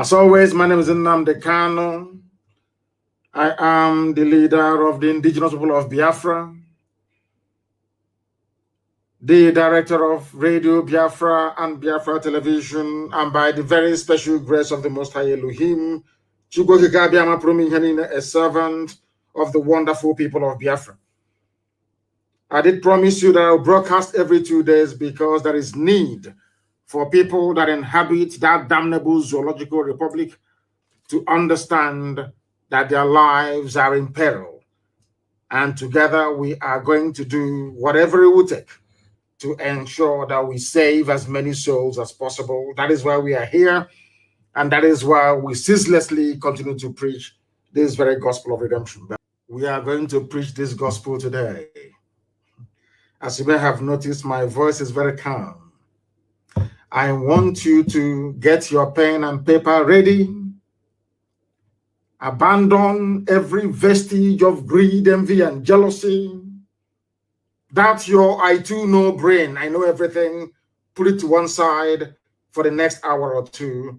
As always, my name is Nnamdi Kanu. I am the leader of the indigenous people of Biafra, the director of Radio Biafra and Biafra Television, and by the very special grace of the Most High Elohim, a servant of the wonderful people of Biafra. I did promise you that I'll broadcast every 2 days because there is need for people that inhabit that damnable zoological republic to understand that their lives are in peril. And together we are going to do whatever it will take to ensure that we save as many souls as possible. That is why we are here. And that is why we ceaselessly continue to preach this very gospel of redemption. We are going to preach this gospel today. As you may have noticed, my voice is very calm. I want you to get your pen and paper ready. Abandon every vestige of greed, envy, and jealousy. That's your I too know brain. I know everything. Put it to one side for the next hour or two.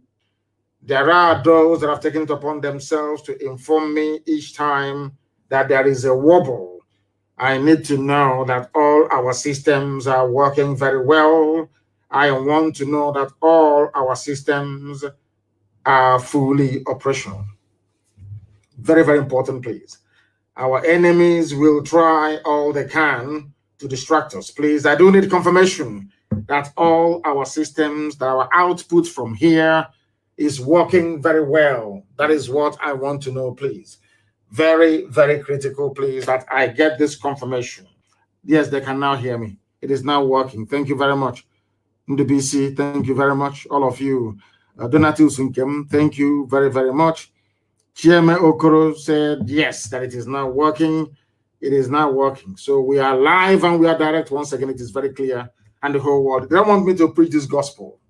There are those that have taken it upon themselves to inform me each time that there is a wobble. I need to know that all our systems are working very well. I want to know that all our systems are fully operational. Very, very important, please. Our enemies will try all they can to distract us. Please, I do need confirmation that all our systems, that our output from here is working very well. That is what I want to know, please. Very, very critical, please, that I get this confirmation. Yes, they can now hear me. It is now working. Thank you very much. NDBC, thank you very much. All of you. Donatil Sunkem, thank you very, very much. Chieme Okoro said, yes, that it is now working. It is now working. So we are live and we are direct. Once again, it is very clear. And the whole world, they don't want me to preach this gospel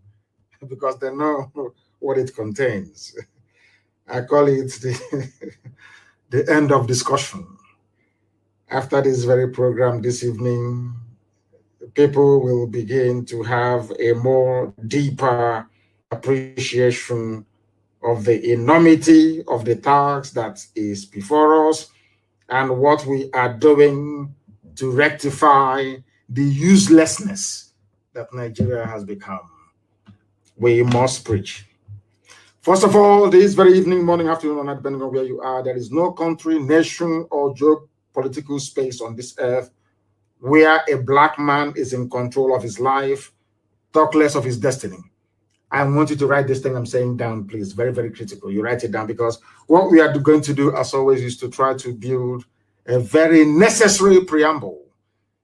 because they know what it contains. I call it the end of discussion. After this very program this evening, people will begin to have a more deeper appreciation of the enormity of the task that is before us and what we are doing to rectify the uselessness that Nigeria has become. We must preach. First of all, this very evening, morning, afternoon, or night, depending on where you are, there is no country, nation, or geopolitical space on this earth where a black man is in control of his life, talk less of his destiny. I want you to write this thing I'm saying down, please. Very, very critical. You write it down because what we are going to do, as always, is to try to build a very necessary preamble,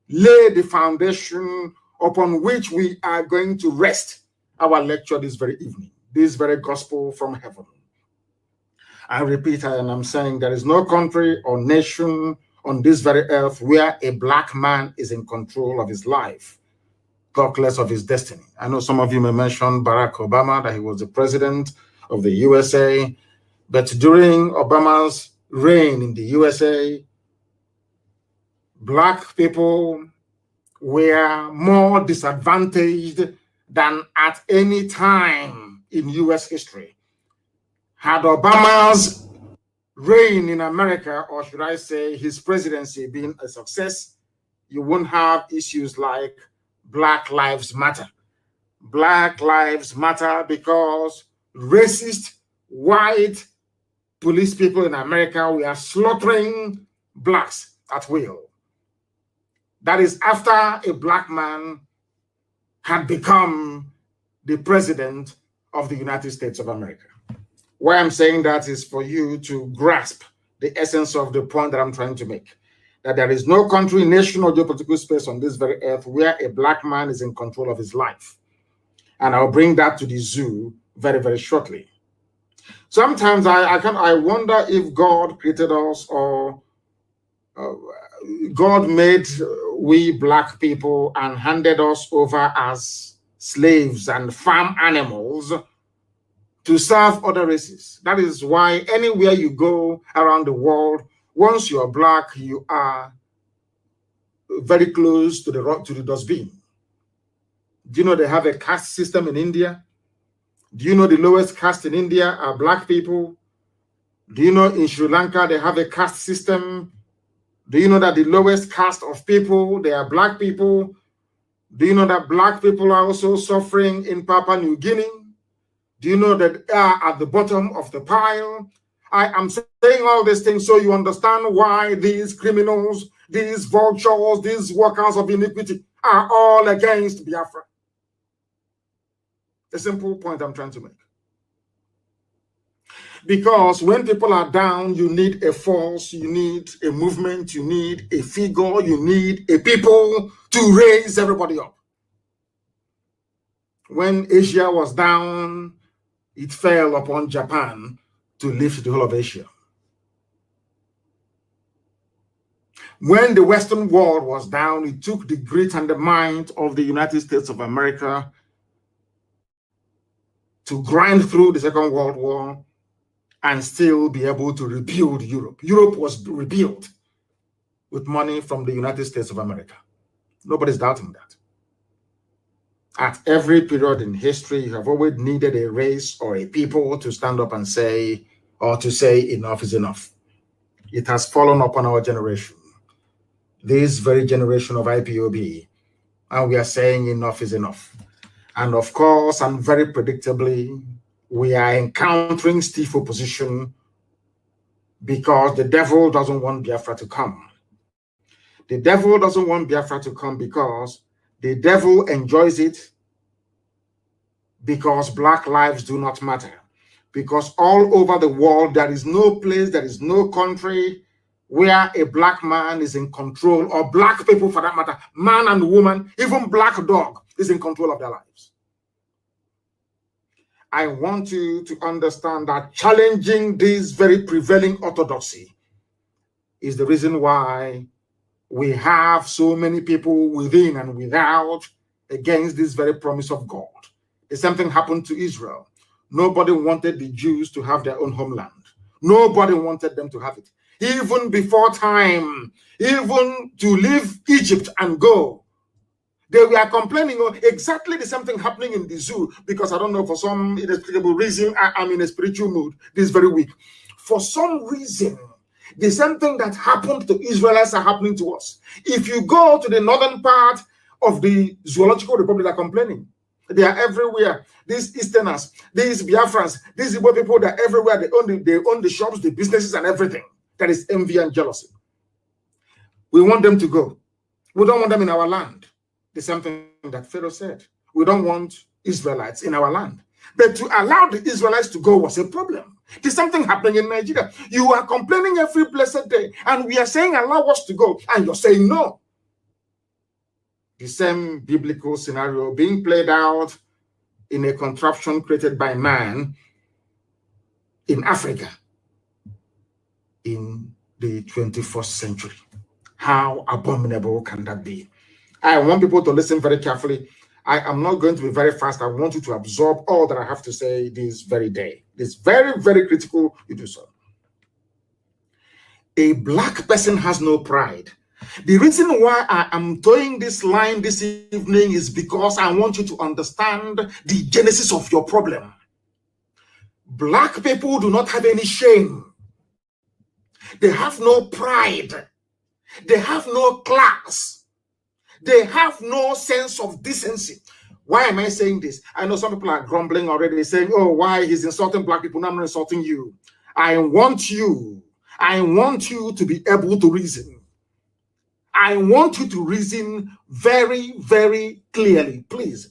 lay the foundation upon which we are going to rest our lecture this very evening. This very gospel from heaven. I repeat, and I'm saying there is no country or nation on this very earth where a black man is in control of his life, talk less of his destiny. I know some of you may mention Barack Obama, that he was the president of the USA, but during Obama's reign in the USA, black people were more disadvantaged than at any time in US history. Had Obama's reign in America, or should I say his presidency, been a success, you wouldn't have issues like Black Lives Matter. Black Lives Matter because racist, white police people in America were slaughtering blacks at will. That is after a black man had become the president of the United States of America. Why I'm saying that is for you to grasp the essence of the point that I'm trying to make. That there is no country, nation, or geopolitical space on this very earth where a black man is in control of his life. And I'll bring that to the zoo very, very shortly. Sometimes I wonder if God created us or God made we black people and handed us over as slaves and farm animals to serve other races. That is why anywhere you go around the world, once you are black, you are very close to the dustbin. Do you know they have a caste system in India? Do you know the lowest caste in India are black people? Do you know in Sri Lanka they have a caste system? Do you know that the lowest caste of people, they are black people? Do you know that black people are also suffering in Papua New Guinea? Do you know that they are at the bottom of the pile? I am saying all these things so you understand why these criminals, these vultures, these workers of iniquity are all against Biafra. The simple point I'm trying to make. Because when people are down, you need a force, you need a movement, you need a figure, you need a people to raise everybody up. When Asia was down, it fell upon Japan to lift the whole of Asia. When the Western world was down, it took the grit and the might of the United States of America to grind through the Second World War and still be able to rebuild Europe. Europe was rebuilt with money from the United States of America. Nobody's doubting that. At every period in history, you have always needed a race or a people to stand up and say, or to say enough is enough. It has fallen upon our generation, this very generation of IPOB, and we are saying enough is enough. And of course, and very predictably, we are encountering stiff opposition because the devil doesn't want Biafra to come. The devil doesn't want Biafra to come because the devil enjoys it, because black lives do not matter. Because all over the world, there is no place, there is no country where a black man is in control, or black people for that matter, man and woman, even black dog is in control of their lives. I want you to understand that challenging this very prevailing orthodoxy is the reason why we have so many people within and without against this very promise of God. The same thing happened to Israel. Nobody wanted the Jews to have their own homeland. Nobody wanted them to have it. Even before time, even to leave Egypt and go, they were complaining of exactly the same thing happening in the zoo, because I don't know, for some inexplicable reason, I'm in a spiritual mood this very week. For some reason, the same thing that happened to Israelites are happening to us. If you go to the northern part of the Zoological Republic, they're complaining. They are everywhere. These Easterners, these Biafrans, these Igbo people, they're everywhere. They own the shops, the businesses, and everything. That is envy and jealousy. We want them to go. We don't want them in our land. The same thing that Pharaoh said. We don't want Israelites in our land. But to allow the Israelites to go was a problem. There's something happening in Nigeria. You are complaining every blessed day, and we are saying allow us to go, and you're saying no. The same biblical scenario being played out in a contraption created by man in Africa in the 21st century. How abominable can that be? I want people to listen very carefully. I am not going to be very fast. I want you to absorb all that I have to say this very day. It's very, very critical you do so. A black person has no pride. The reason why I am throwing this line this evening is because I want you to understand the genesis of your problem. Black people do not have any shame. They have no pride. They have no class. They have no sense of decency. Why am I saying this? I know some people are grumbling already, saying, oh, why he's insulting black people? No, I'm not insulting you. I want you to be able to reason. I want you to reason very, very clearly, please.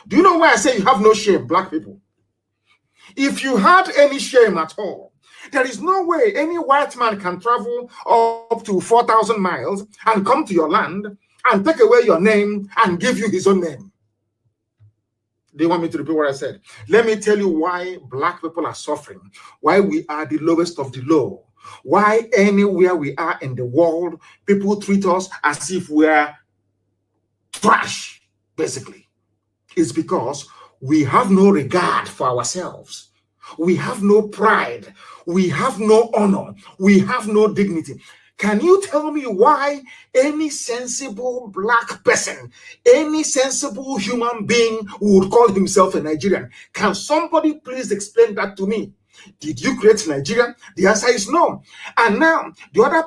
Do you know why I say you have no shame, black people? If you had any shame at all, there is no way any white man can travel up to 4,000 miles and come to your land and take away your name and give you his own name. Do you want me to repeat what I said? Let me tell you why black people are suffering, why we are the lowest of the low, why anywhere we are in the world, people treat us as if we're trash, basically. It's because we have no regard for ourselves. We have no pride. We have no honor. We have no dignity. Can you tell me why any sensible black person, any sensible human being would call himself a Nigerian? Can somebody please explain that to me? Did you create Nigeria? The answer is no. And now, the other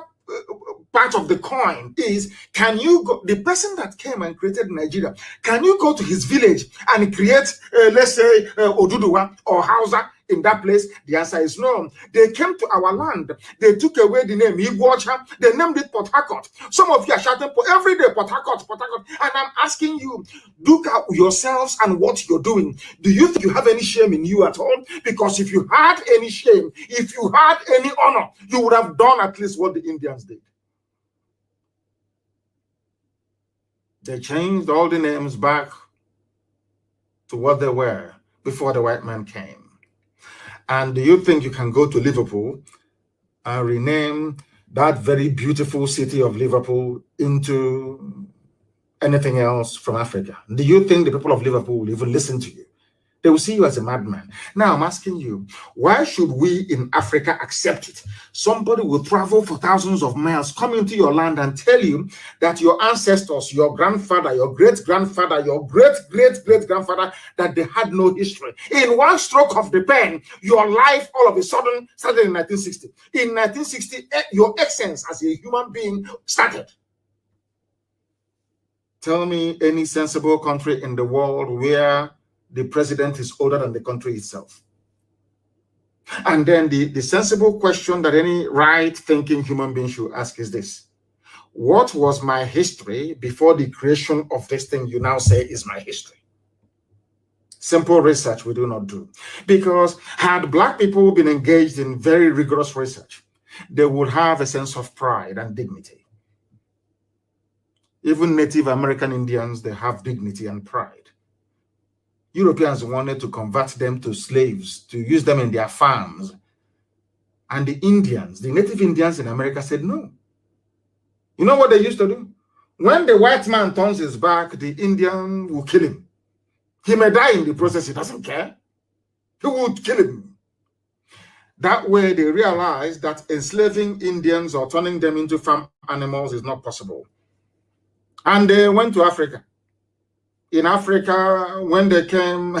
part of the coin is, can you go, the person that came and created Nigeria, can you go to his village and create, let's say, Oduduwa or Hausa in that place? The answer is no. They came to our land. They took away the name Igwacha. They named it Port Harcourt. Some of you are shouting every day, Port Harcourt, Port Harcourt. And I'm asking you, look at yourselves and what you're doing. Do you think you have any shame in you at all? Because if you had any shame, if you had any honor, you would have done at least what the Indians did. They changed all the names back to what they were before the white man came. And do you think you can go to Liverpool and rename that very beautiful city of Liverpool into anything else from Africa? Do you think the people of Liverpool will even listen to you? They will see you as a madman. Now I'm asking you, why should we in Africa accept it? Somebody will travel for thousands of miles, come into your land and tell you that your ancestors, your grandfather, your great-grandfather, your great-great-great-grandfather, that they had no history. In one stroke of the pen, your life all of a sudden started in 1960. In 1960, your essence as a human being started. Tell me any sensible country in the world where the president is older than the country itself. And then the sensible question that any right-thinking human being should ask is this: what was my history before the creation of this thing you now say is my history? Simple research we do not do. Because had black people been engaged in very rigorous research, they would have a sense of pride and dignity. Even Native American Indians, they have dignity and pride. Europeans wanted to convert them to slaves, to use them in their farms. And the Indians, the native Indians in America said no. You know what they used to do? When the white man turns his back, the Indian will kill him. He may die in the process, he doesn't care. He would kill him. That way they realized that enslaving Indians or turning them into farm animals is not possible. And they went to Africa. In Africa, when they came,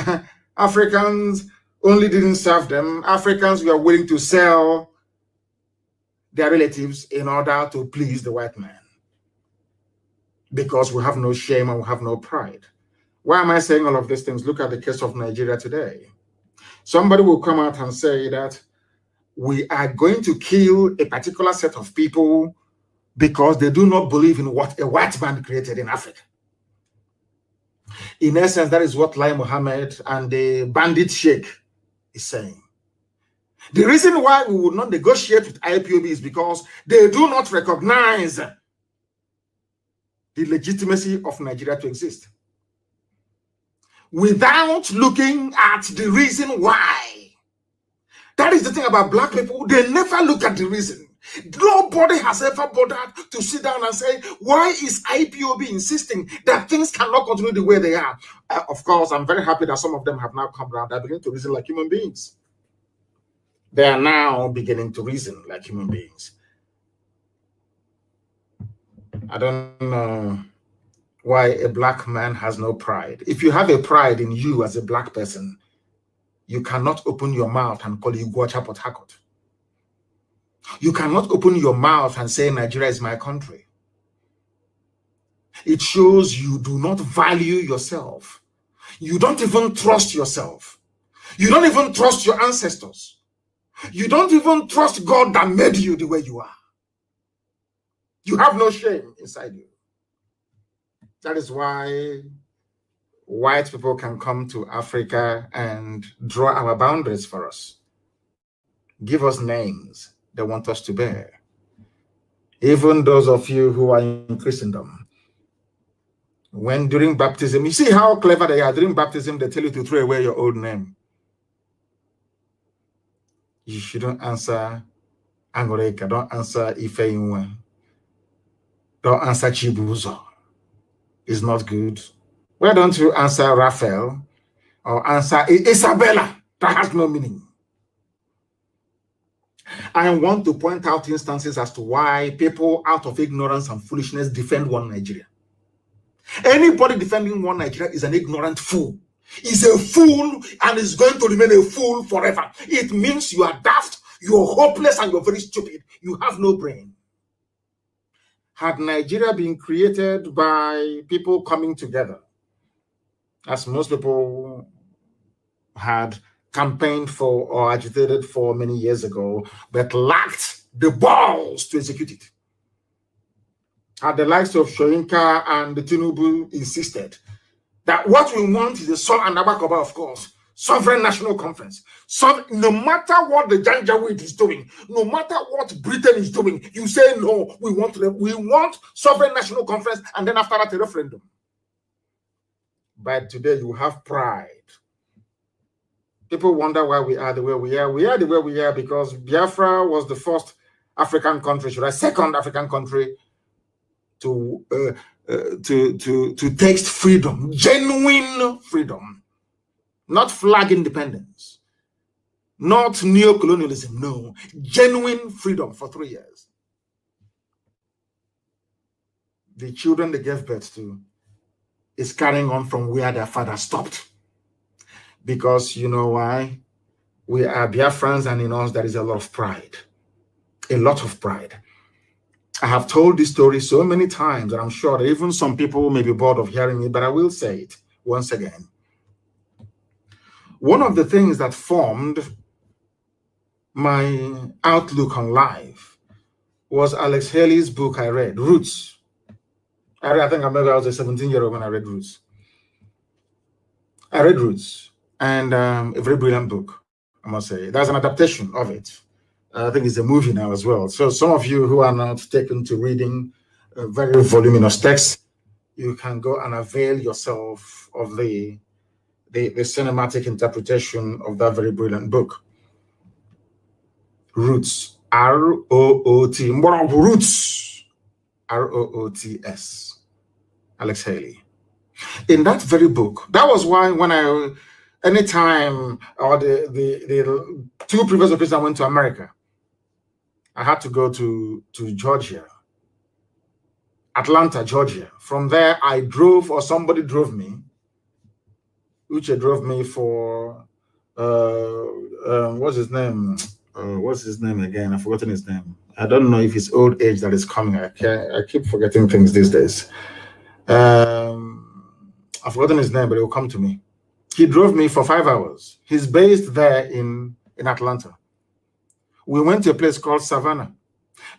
Africans only didn't serve them. Africans were willing to sell their relatives in order to please the white man. Because we have no shame and we have no pride. Why am I saying all of these things? Look at the case of Nigeria today. Somebody will come out and say that we are going to kill a particular set of people because they do not believe in what a white man created in Africa. In essence, that is what Lai Mohammed and the bandit sheikh is saying. The reason why we would not negotiate with IPOB is because they do not recognize the legitimacy of Nigeria to exist. Without looking at the reason why. That is the thing about black people. They never look at the reason. Nobody has ever bothered to sit down and say, why is IPOB insisting that things cannot continue the way they are? Of course, I'm very happy that some of them have now come around. They're beginning to reason like human beings. They are now beginning to reason like human beings. I don't know why a black man has no pride. If you have a pride in you as a black person, you cannot open your mouth and call you Gwacha Port Harcourt. You cannot open your mouth and say Nigeria is my country. It shows you do not value yourself. You don't even trust yourself. You don't even trust your ancestors. You don't even trust God that made you the way you are. You have no shame inside you. That is why white people can come to Africa and draw our boundaries for us. Give us names they want us to bear. Even those of you who are in Christendom, when during baptism, you see how clever they are. During baptism, they tell you to throw away your old name. You shouldn't answer Angoreka, don't answer Ifeinwe, don't answer Chibuzo. It's not good. Why don't you answer Raphael or answer Isabella? That has no meaning. I want to point out instances as to why people out of ignorance and foolishness defend one Nigeria. Anybody defending one Nigeria is an ignorant fool. Is a fool and is going to remain a fool forever. It means you are daft, you're hopeless, and you're very stupid. You have no brain. Had Nigeria been created by people coming together, as most people had campaigned for or agitated for many years ago, but lacked the balls to execute it, had the likes of Shoyinka and Tinubu insisted that what we want is a Sol and Abakoba, of course, sovereign national conference. So no matter what the Janjaweed is doing, no matter what Britain is doing, you say no, we want sovereign national conference, and then after that a referendum. But today you have pride. People wonder why we are the way we are. We are the way we are because Biafra was the first African country, second African country to taste freedom, genuine freedom, not flag independence, not neo-colonialism, no, genuine freedom for 3 years. The children they gave birth to is carrying on from where their father stopped. Because you know why? We are Biafrans, and in us there is a lot of pride. A lot of pride. I have told this story so many times, and I'm sure that even some people may be bored of hearing it, but I will say it once again. One of the things that formed my outlook on life was Alex Haley's book I read, Roots. I think I was a 17-year-old when I read Roots. I read Roots, and a very brilliant book, I must say. There's an adaptation of it. I think it's a movie now as well. So some of you who are not taken to reading very voluminous text, you can go and avail yourself of the cinematic interpretation of that very brilliant book. Roots, R-O-O-T, Roots, R-O-O-T-S, Alex Haley. In that very book, that was why when anytime, or the two previous occasions I went to America, I had to go to Georgia, Atlanta, Georgia. From there, I drove, or somebody drove me. Uche drove me for, what's his name? What's his name again? I've forgotten his name. I don't know if it's old age that is coming. I keep forgetting things these days. I've forgotten his name, but it will come to me. He drove me for 5 hours. He's based there in Atlanta. We went to a place called Savannah.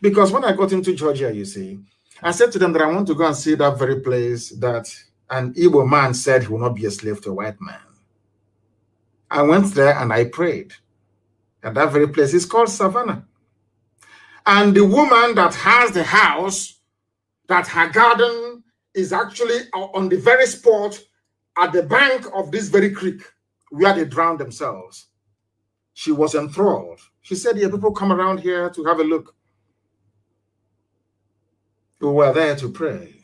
Because when I got into Georgia, you see, I said to them that I want to go and see that very place that an Igbo man said he will not be a slave to a white man. I went there and I prayed. And that very place is called Savannah. And the woman that has the house, that her garden is actually on the very spot at the bank of this very creek where they drowned themselves. She was enthralled. She said, yeah, people come around here to have a look. We were there to pray.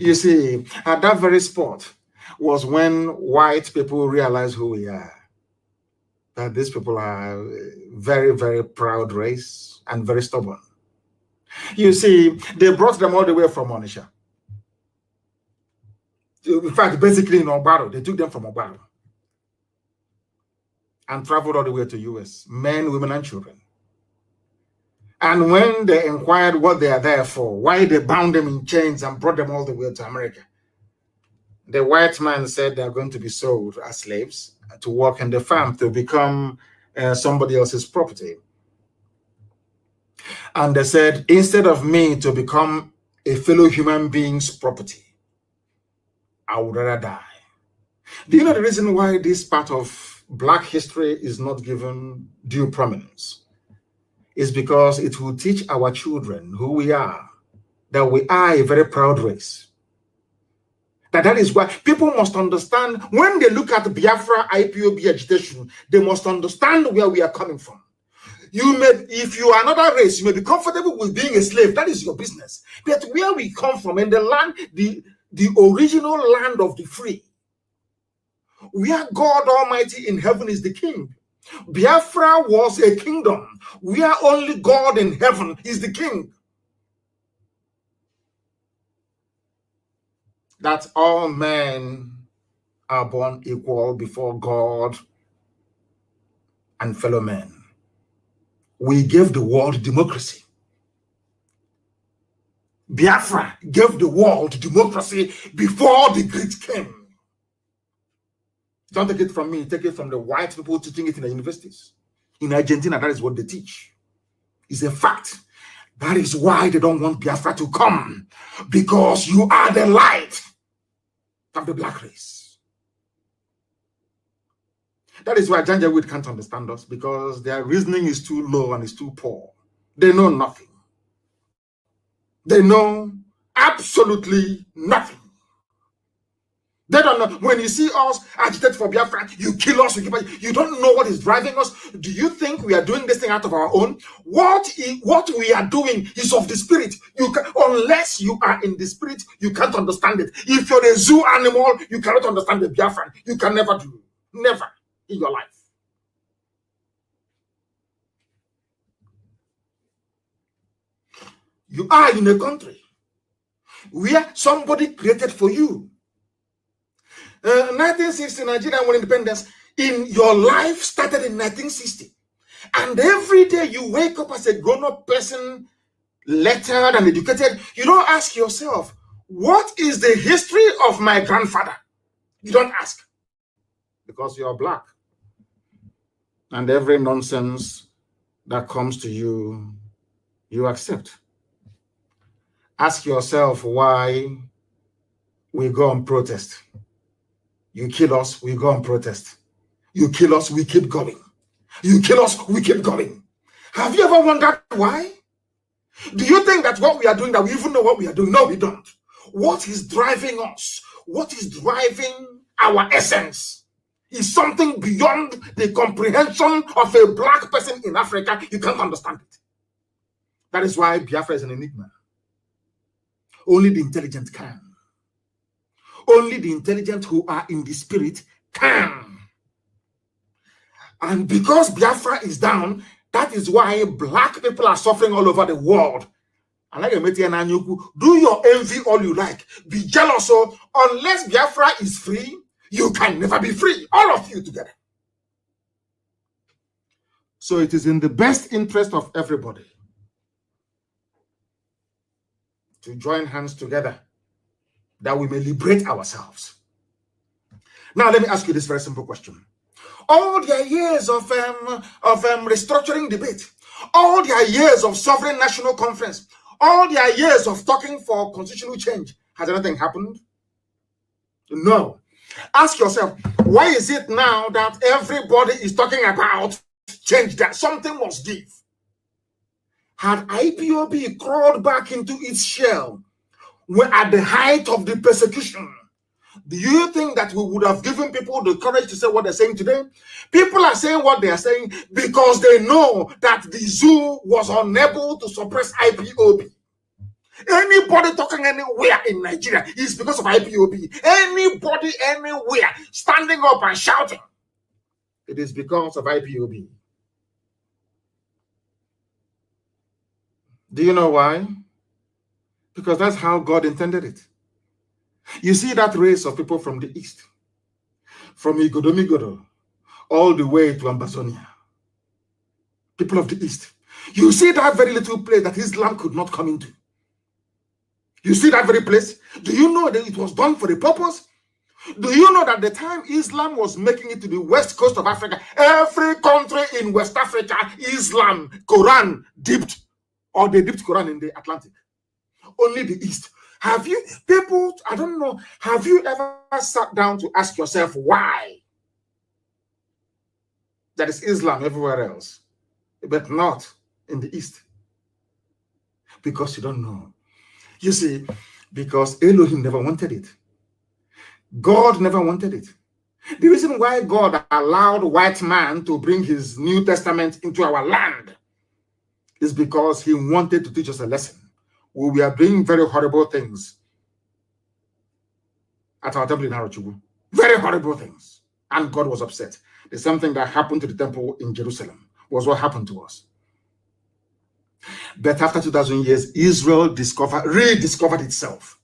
You see, at that very spot was when white people realized who we are. That these people are a very, very proud race and very stubborn. You see, they brought them all the way from Onitsha. In fact, basically in Obaro, they took them from Obaro and traveled all the way to US, men, women, and children. And when they inquired what they are there for, why they bound them in chains and brought them all the way to America, the white man said they are going to be sold as slaves to work in the farm, to become somebody else's property. And they said, instead of me to become a fellow human being's property, I would rather die. Do you know the reason why this part of Black history is not given due prominence? It's because it will teach our children who we are, that we are a very proud race. That is why people must understand, when they look at Biafra IPOB agitation, they must understand where we are coming from. You may, if you are another race, you may be comfortable with being a slave. That is your business. But where we come from, in the land, the original land of the free, where God Almighty in heaven is the king, Biafra was a kingdom where only God in heaven is the king. That all men are born equal before God and fellow men. We gave the world democracy. Biafra gave the world democracy before the Greeks came. Don't take it from me, take it from the white people teaching it in the universities. In Argentina, that is what they teach. It's a fact. That is why they don't want Biafra to come, because you are the light of the black race. That is why Janjaweed can't understand us, because their reasoning is too low and is too poor. They know nothing. They know absolutely nothing. They don't know. When you see us agitate for Biafra, you kill us, you don't know what is driving us. Do you think we are doing this thing out of our own? What we are doing is of the spirit. Unless you are in the spirit, you can't understand it. If you're a zoo animal, you cannot understand the Biafran. You can never do. Never in your life. You are in a country where somebody created for you. 1960 Nigeria won independence. In your life started in 1960, and every day you wake up as a grown-up person, lettered and educated. You don't ask yourself, what is the history of my grandfather? You don't ask, because you are black, and every nonsense that comes to you, you accept. Ask yourself why we go and protest. You kill us, we go and protest. You kill us, we keep going. You kill us, we keep going. Have you ever wondered why? Do you think that what we are doing, that we even know what we are doing? No, we don't. What is driving us? What is driving our essence is something beyond the comprehension of a black person in Africa. You can't understand it. That is why Biafra is an enigma. Only the intelligent can. Only the intelligent who are in the spirit can. And because Biafra is down, that is why black people are suffering all over the world. And like do your envy all you like. Be jealous. So unless Biafra is free, you can never be free. All of you together. So it is in the best interest of everybody to join hands together, that we may liberate ourselves. Now, let me ask you this very simple question. All their years of restructuring debate, all their years of sovereign national conference, all their years of talking for constitutional change, has anything happened? No. Ask yourself, why is it now that everybody is talking about change, that something must give? Had IPOB crawled back into its shell when at the height of the persecution, do you think that we would have given people the courage to say what they're saying today? People are saying what they are saying because they know that the zoo was unable to suppress IPOB. Anybody talking anywhere in Nigeria is because of IPOB. Anybody anywhere standing up and shouting, it is because of IPOB. Do you know why? Because that's how God intended it. You see that race of people from the east, from Igodomigodo, all the way to Ambazonia, people of the east. You see that very little place that Islam could not come into. You see that very place? Do you know that it was done for a purpose? Do you know that the time Islam was making it to the west coast of Africa, every country in West Africa, Islam, Quran dipped, or they dipped Quran in the Atlantic? Only the east. Have you, people, I don't know, have you ever sat down to ask yourself why there is Islam everywhere else, but not in the east? Because you don't know. You see, because Elohim never wanted it. God never wanted it. The reason why God allowed white man to bring his New Testament into our land is because he wanted to teach us a lesson. We are doing very horrible things at our temple in Arochukwu. Very horrible things. And God was upset. The same thing that happened to the temple in Jerusalem was what happened to us. But after 2,000 years, Israel rediscovered itself.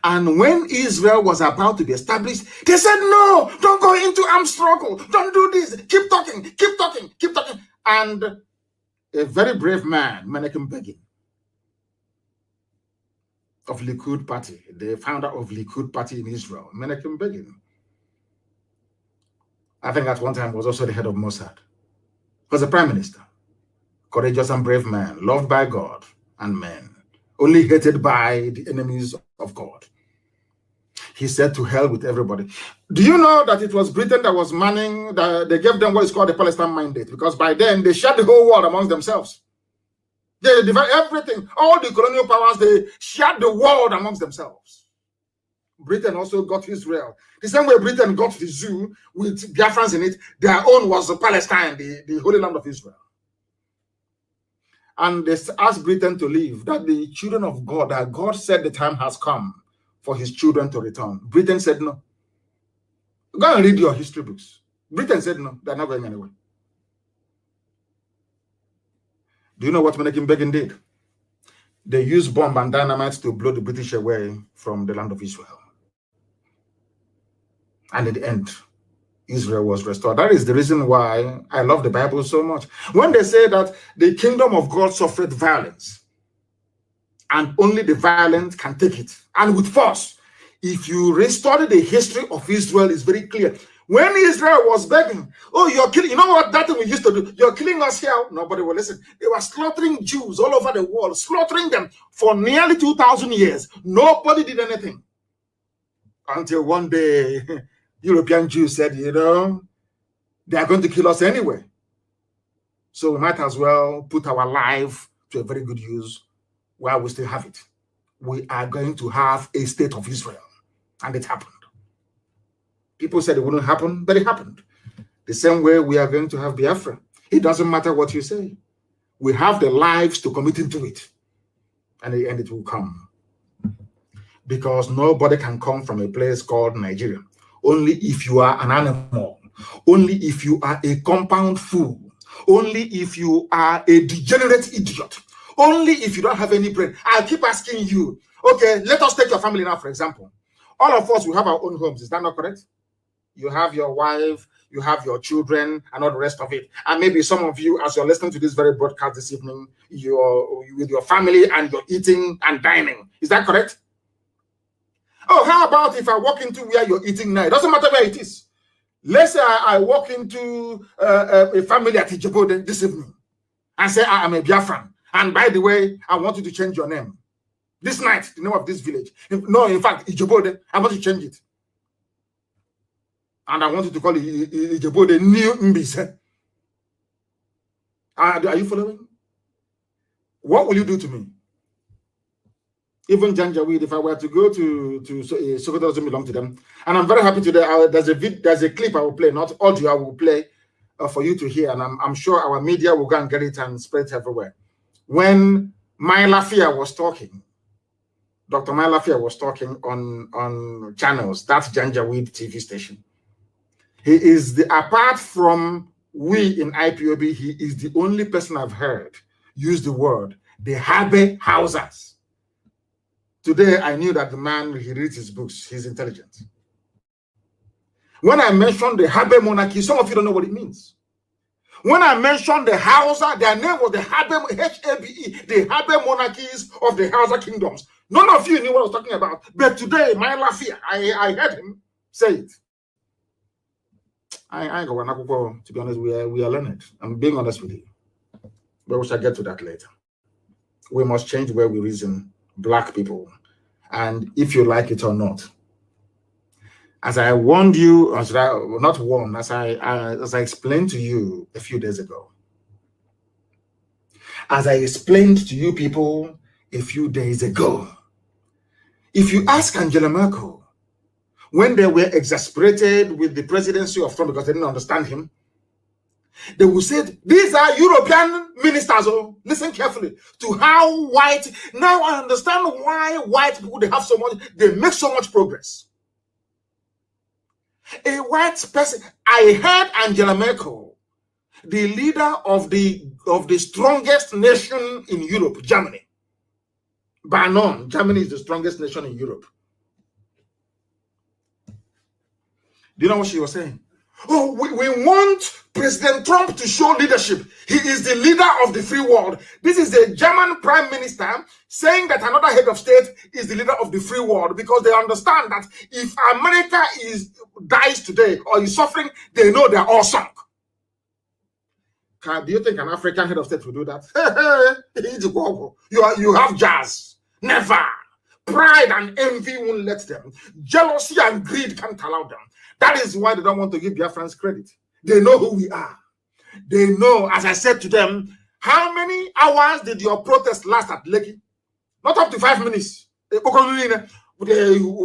And when Israel was about to be established, they said, no, don't go into armed struggle. Don't do this. Keep talking, keep talking, keep talking. And a very brave man, Menachem Begin, of Likud party, the founder of Likud party in Israel, Menachem Begin, I think at one time was also the head of Mossad, was a prime minister, courageous and brave man, loved by God and men, only hated by the enemies of God. He said, to hell with everybody. Do you know that it was Britain that was manning, they gave them what is called the Palestine Mandate, because by then they shared the whole world amongst themselves. They divided everything, all the colonial powers, they shared the world amongst themselves. Britain also got Israel. The same way Britain got the zoo with Biafrans in it, their own was Palestine, the Holy Land of Israel. And they asked Britain to leave, that the children of God, that God said the time has come for his children to return. Britain said no. Go and read your history books. Britain said no, they're not going anywhere. Do you know what Menachem Begin did? They used bomb and dynamite to blow the British away from the land of Israel. And in the end, Israel was restored. That is the reason why I love the Bible so much. When they say that the kingdom of God suffered violence, and only the violent can take it, and with force. If you restudy the history of Israel, it's very clear. When Israel was begging, oh, you're killing, you know what that thing we used to do? You're killing us here. Nobody will listen. They were slaughtering Jews all over the world, slaughtering them for nearly 2,000 years. Nobody did anything. Until one day, European Jews said, you know, they are going to kill us anyway. So we might as well put our life to a very good use while we still have it. We are going to have a state of Israel. And it happened. People said it wouldn't happen, but it happened. The same way we are going to have Biafra. It doesn't matter what you say. We have the lives to commit into it. And in the end, it will come. Because nobody can come from a place called Nigeria. Only if you are an animal. Only if you are a compound fool. Only if you are a degenerate idiot. Only if you don't have any brain. I keep asking you, okay, let us take your family now, for example. All of us, we have our own homes. Is that not correct? You have your wife, you have your children, and all the rest of it. And maybe some of you, as you're listening to this very broadcast this evening, you're with your family and you're eating and dining. Is that correct? Oh, how about if I walk into where you're eating now? It doesn't matter where it is. Let's say I walk into a family at Ijebode this evening and say, I am a Biafran. And by the way, I want you to change your name. This night, the name of this village. No, in fact, Ijebode, I want to change it. And I want you to call it Ijebode New Mbise. Are you following? What will you do to me? Even Janjaweed, if I were to go to Sokoto, doesn't belong to them. And I'm very happy today. There's a clip I will play, not audio I will play for you to hear. And I'm sure our media will go and get it and spread it everywhere. When Mai Lafia was talking, Dr. Mai Lafia was talking on channels, that's Janjaweed TV station. He is apart from we in IPOB, he is the only person I've heard use the word, the Habe Hausers. Today, I knew that the man, he reads his books, he's intelligent. When I mentioned the Habe monarchy, some of you don't know what it means. When I mentioned the Hausa, their name was the Habe, H-A-B-E, the Habe monarchies of the Hausa kingdoms. None of you knew what I was talking about. But today, my Lafia, I heard him say it. I go to be honest, we are learned. I'm being honest with you. But we shall get to that later. We must change where we reason, black people. And if you like it or not, as I warned you, as I explained to you a few days ago, as I explained to you people a few days ago, if you ask Angela Merkel, when they were exasperated with the presidency of Trump because they didn't understand him, they will say, these are European ministers. Oh, listen carefully to how white. Now I understand why white people, they make so much progress. A white person. I heard Angela Merkel, the leader of the strongest nation in Europe, Germany. By none, Germany is the strongest nation in Europe. Do you know what she was saying? Oh, we want President Trump to show leadership. He is the leader of the free world. This is the German prime minister saying that another head of state is the leader of the free world, because they understand that if America dies today or is suffering, they know they're all sunk. Do you think an African head of state will do that? You have jazz. Never. Pride and envy won't let them. Jealousy and greed can't allow them. That is why they don't want to give Biafrans credit. They know who we are. They know, as I said to them, how many hours did your protest last at Lekki? Not up to 5 minutes. They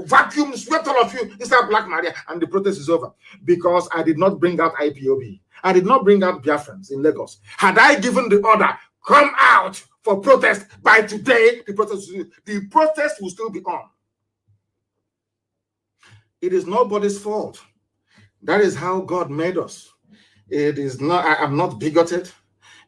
vacuum, swept all of you inside Black Maria, and the protest is over. Because I did not bring out IPOB. I did not bring out Biafrans in Lagos. Had I given the order, come out for protest, by today, the protest will still be on. It is nobody's fault. That is how God made us. It is not, I'm not bigoted.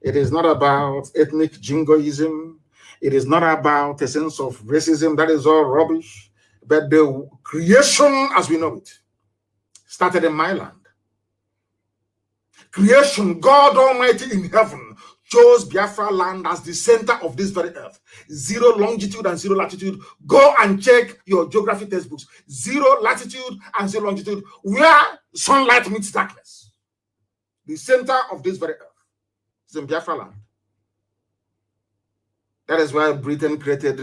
It is not about ethnic jingoism. It is not about a sense of racism. That is all rubbish. But the creation as we know it started in my land. Creation, God Almighty in heaven, chose Biafra land as the center of this very earth. 0 longitude and 0 latitude. Go and check your geography textbooks. 0 latitude and 0 longitude, where sunlight meets darkness. The center of this very earth is in Biafra land. That is why Britain created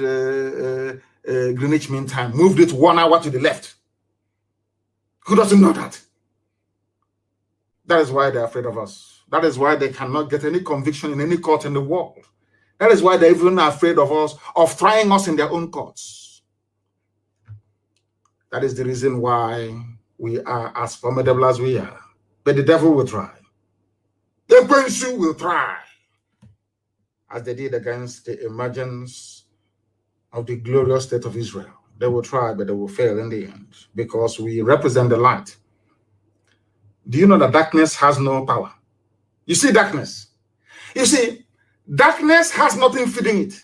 Greenwich Mean Time, moved it 1 hour to the left. Who doesn't know that? That is why they're afraid of us. That is why they cannot get any conviction in any court in the world. That is why they're even afraid of us, of trying us in their own courts. That is the reason why we are as formidable as we are. But the devil will try. The Gwensu will try. As they did against the emergence of the glorious state of Israel. They will try, but they will fail in the end. Because we represent the light. Do you know that darkness has no power? You see darkness. You see, darkness has nothing feeding it.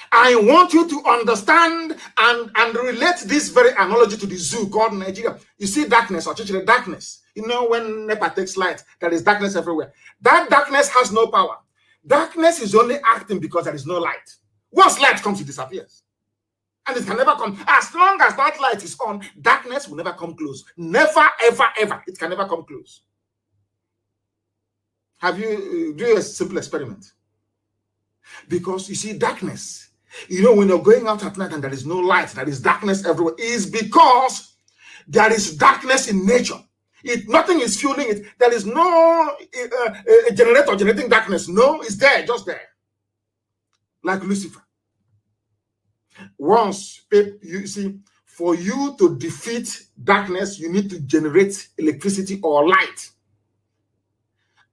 I want you to understand and relate this very analogy to the zoo called Nigeria. You see darkness, or actually darkness. You know when NEPA takes light, there is darkness everywhere. That darkness has no power. Darkness is only acting because there is no light. Once light comes, it disappears. And it can never come. As long as that light is on, darkness will never come close. Never, ever, ever. It can never come close. Have you do a simple experiment? Because you see, darkness, you know, when you're going out at night and there is no light, there is darkness everywhere, is because there is darkness in nature. Nothing is fueling it. There is no generator generating darkness. No, it's there, just there. Like Lucifer. Once, you see, for you to defeat darkness, you need to generate electricity or light.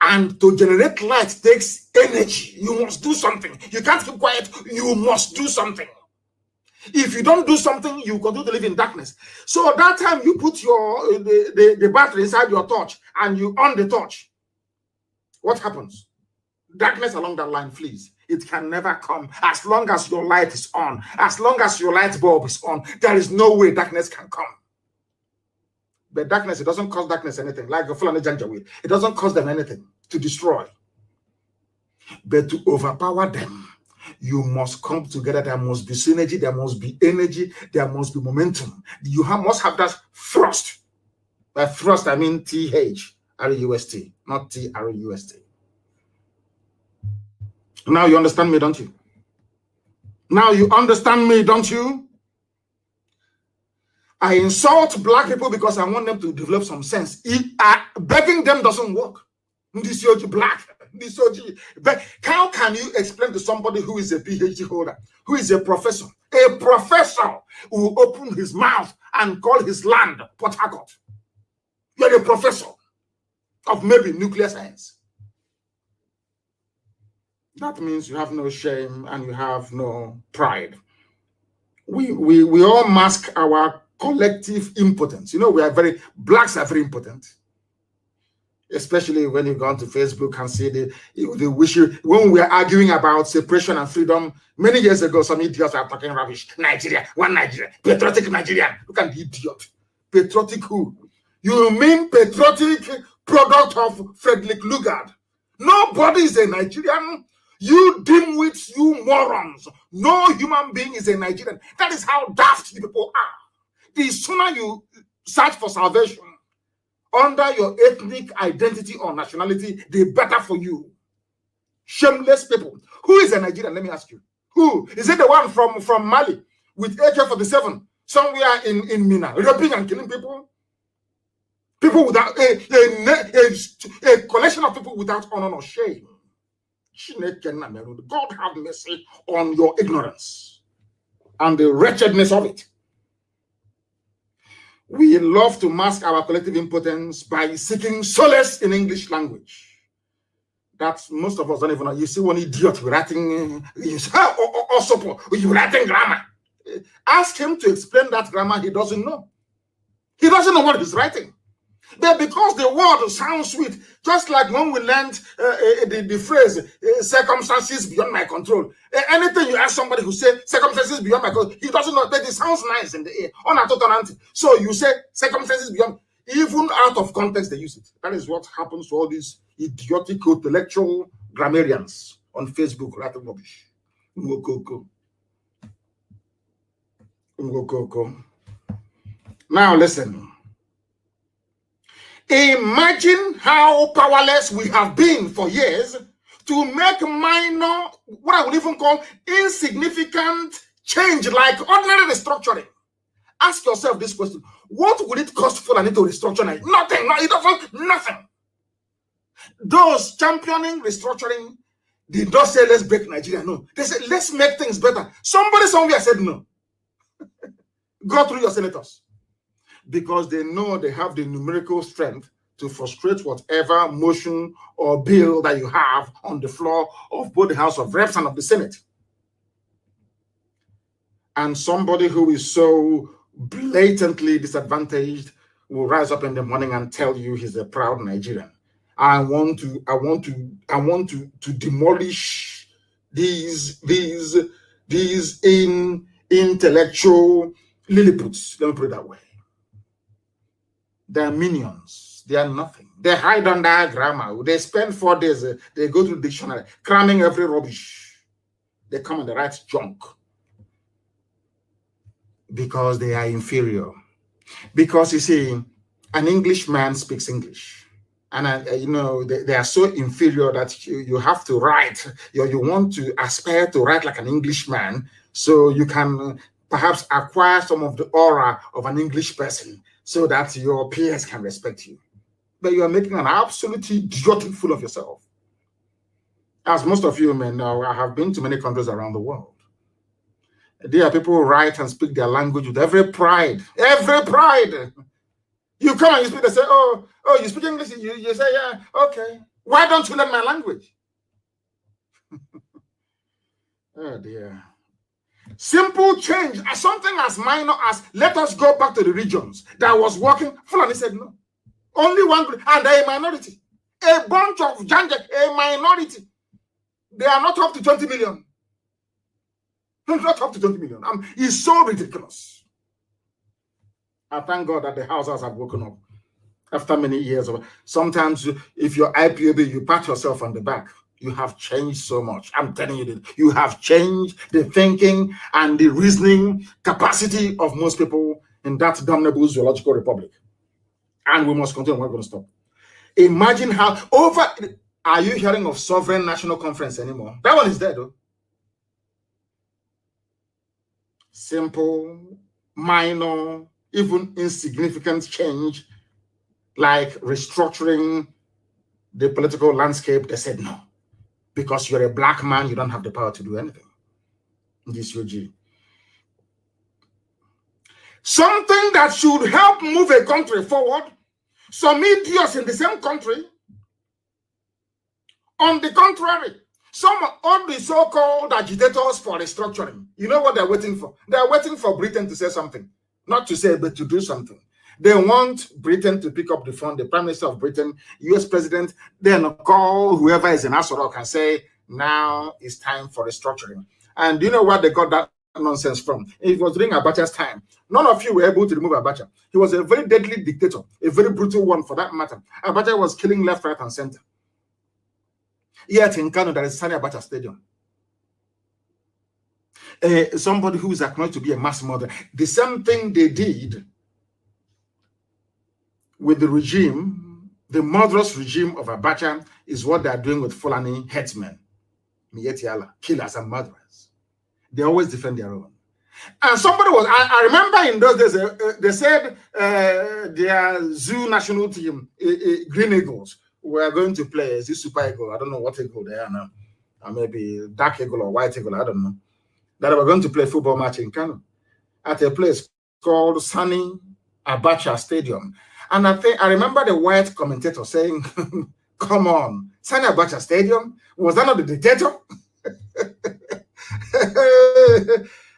And to generate light takes energy. You must do something. You can't keep quiet. You must do something. If you don't do something, you continue to live in darkness. So at that time, you put the battery inside your torch and you on the torch. What happens? Darkness along that line flees. It can never come as long as your light is on. As long as your light bulb is on, there is no way darkness can come. But darkness, it doesn't cause darkness anything. Like the Fulani Janjaweed, it doesn't cause them anything to destroy. But to overpower them, you must come together. There must be synergy. There must be energy. There must be momentum. You must have that thrust. By thrust, I mean T-H-R-U-S-T, not T-R-U-S-T. Now you understand me, don't you? Now you understand me, don't you? I insult black people because I want them to develop some sense. Begging them doesn't work. Black. But how can you explain to somebody who is a PhD holder, who is a professor? A professor who will open his mouth and call his land Port Harcourt. You're a professor of maybe nuclear science. That means you have no shame and you have no pride. We all mask our collective impotence. You know, blacks are very impotent. Especially when you go onto Facebook and see the wish you, when we are arguing about separation and freedom many years ago, some idiots are talking rubbish. Nigeria, one Nigeria, patriotic Nigerian. Look at the idiot. Patriotic who? You mean patriotic product of Frederick Lugard? Nobody is a Nigerian. You dimwits, you morons. No human being is a Nigerian. That is how daft you people are. The sooner you search for salvation under your ethnic identity or nationality, the better for you. Shameless people. Who is a Nigerian? Let me ask you. Who? Is it the one from Mali with AK-47 somewhere in Mina, raping and killing people? People without a collection of people without honor or shame. God have mercy on your ignorance and the wretchedness of it. We love to mask our collective impotence by seeking solace in English language. That's most of us don't even know. You see one idiot writing, you writing grammar. Ask him to explain that grammar. He doesn't know. He doesn't know what he's writing. But because the word sounds sweet, just like when we learned the phrase circumstances beyond my control. Anything you ask somebody who say circumstances beyond my control, he doesn't know, but it sounds nice in the ear. So you say circumstances beyond, even out of context they use it. That is what happens to all these idiotic intellectual grammarians on Facebook writing rubbish. Now listen. Imagine how powerless we have been for years to make minor, what I would even call insignificant change, like ordinary restructuring. Ask yourself this question: what would it cost Fulani to restructure? Nothing. No, it doesn't. Nothing. Those championing restructuring did not say let's break Nigeria. No, they said let's make things better. Somebody somewhere said no. Go through your senators. Because they know they have the numerical strength to frustrate whatever motion or bill that you have on the floor of both the House of Reps and of the Senate. And somebody who is so blatantly disadvantaged will rise up in the morning and tell you he's a proud Nigerian. I want to demolish these intellectual Lilliputs. Let me put it that way. They're minions. They are nothing. They hide under grammar. They spend 4 days. They go to the dictionary, cramming every rubbish. They come and they write junk. Because they are inferior. Because, you see, an Englishman speaks English. And, you know, they are so inferior that you have to write. You want to aspire to write like an Englishman so you can perhaps acquire some of the aura of an English person, so that your peers can respect you. But you are making an absolutely idiotic fool of yourself. As most of you may know, I have been to many countries around the world. There are people who write and speak their language with every pride. Every pride. You come and you speak, they say, oh, you speak English? You say, yeah, okay. Why don't you learn my language? Oh, dear. Simple change, something as minor as let us go back to the regions that was working. Fulani said no. Only one group, and they're a minority. A bunch of Janjak, a minority. They are not up to 20 million. Not up to 20 million. It's so ridiculous. I thank God that the houses have woken up after many years. Sometimes, if you're IPOB, you pat yourself on the back. You have changed so much. I'm telling you that you have changed the thinking and the reasoning capacity of most people in that damnable zoological republic. And we must continue. We're going to stop. Imagine how are you hearing of sovereign national conference anymore? That one is dead, though. Simple, minor, even insignificant change like restructuring the political landscape. They said no. Because you're a black man, you don't have the power to do anything. This UG. Something that should help move a country forward. Some idiots in the same country. On the contrary, some of the so-called agitators for restructuring. You know what they're waiting for? They're waiting for Britain to say something. Not to say, but to do something. They want Britain to pick up the phone, the Prime Minister of Britain, US President, then call whoever is in Asorok and say, now it's time for restructuring. And do you know where they got that nonsense from? It was during Abacha's time. None of you were able to remove Abacha. He was a very deadly dictator, a very brutal one for that matter. Abacha was killing left, right, and center. Yet in Kano, there is Sani Abacha Stadium. Somebody who is acknowledged to be a mass murderer. The same thing they did with the regime, the murderous regime of Abacha, is what they are doing with Fulani herdsmen, killers and murderers. They always defend their own. And somebody was, I remember in those days, they said their zoo national team, Green Eagles, were going to play as a Super Eagle. I don't know what eagle they are now. Or maybe Dark Eagle or White Eagle, I don't know. That they were going to play a football match in Kano at a place called Sani Abacha Stadium. And I remember the white commentator saying, come on, Sani Abacha Stadium? Was that not the dictator?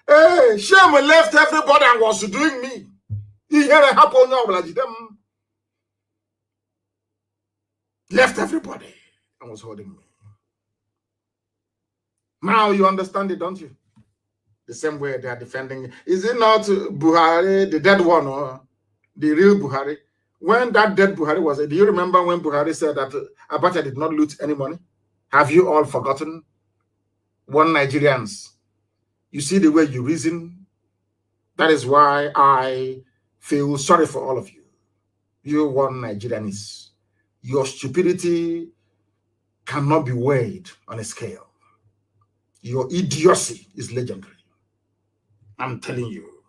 Hey, Shem left everybody and was doing me. You hear it happen now, like them. Left everybody and was holding me. Now you understand it, don't you? The same way they are defending. Is it not Buhari, the dead one, or the real Buhari? When that dead Buhari was, do you remember when Buhari said that Abacha did not loot any money? Have you all forgotten? One Nigerians. You see the way you reason? That is why I feel sorry for all of you. You one Nigerians. Your stupidity cannot be weighed on a scale. Your idiocy is legendary. I'm telling you.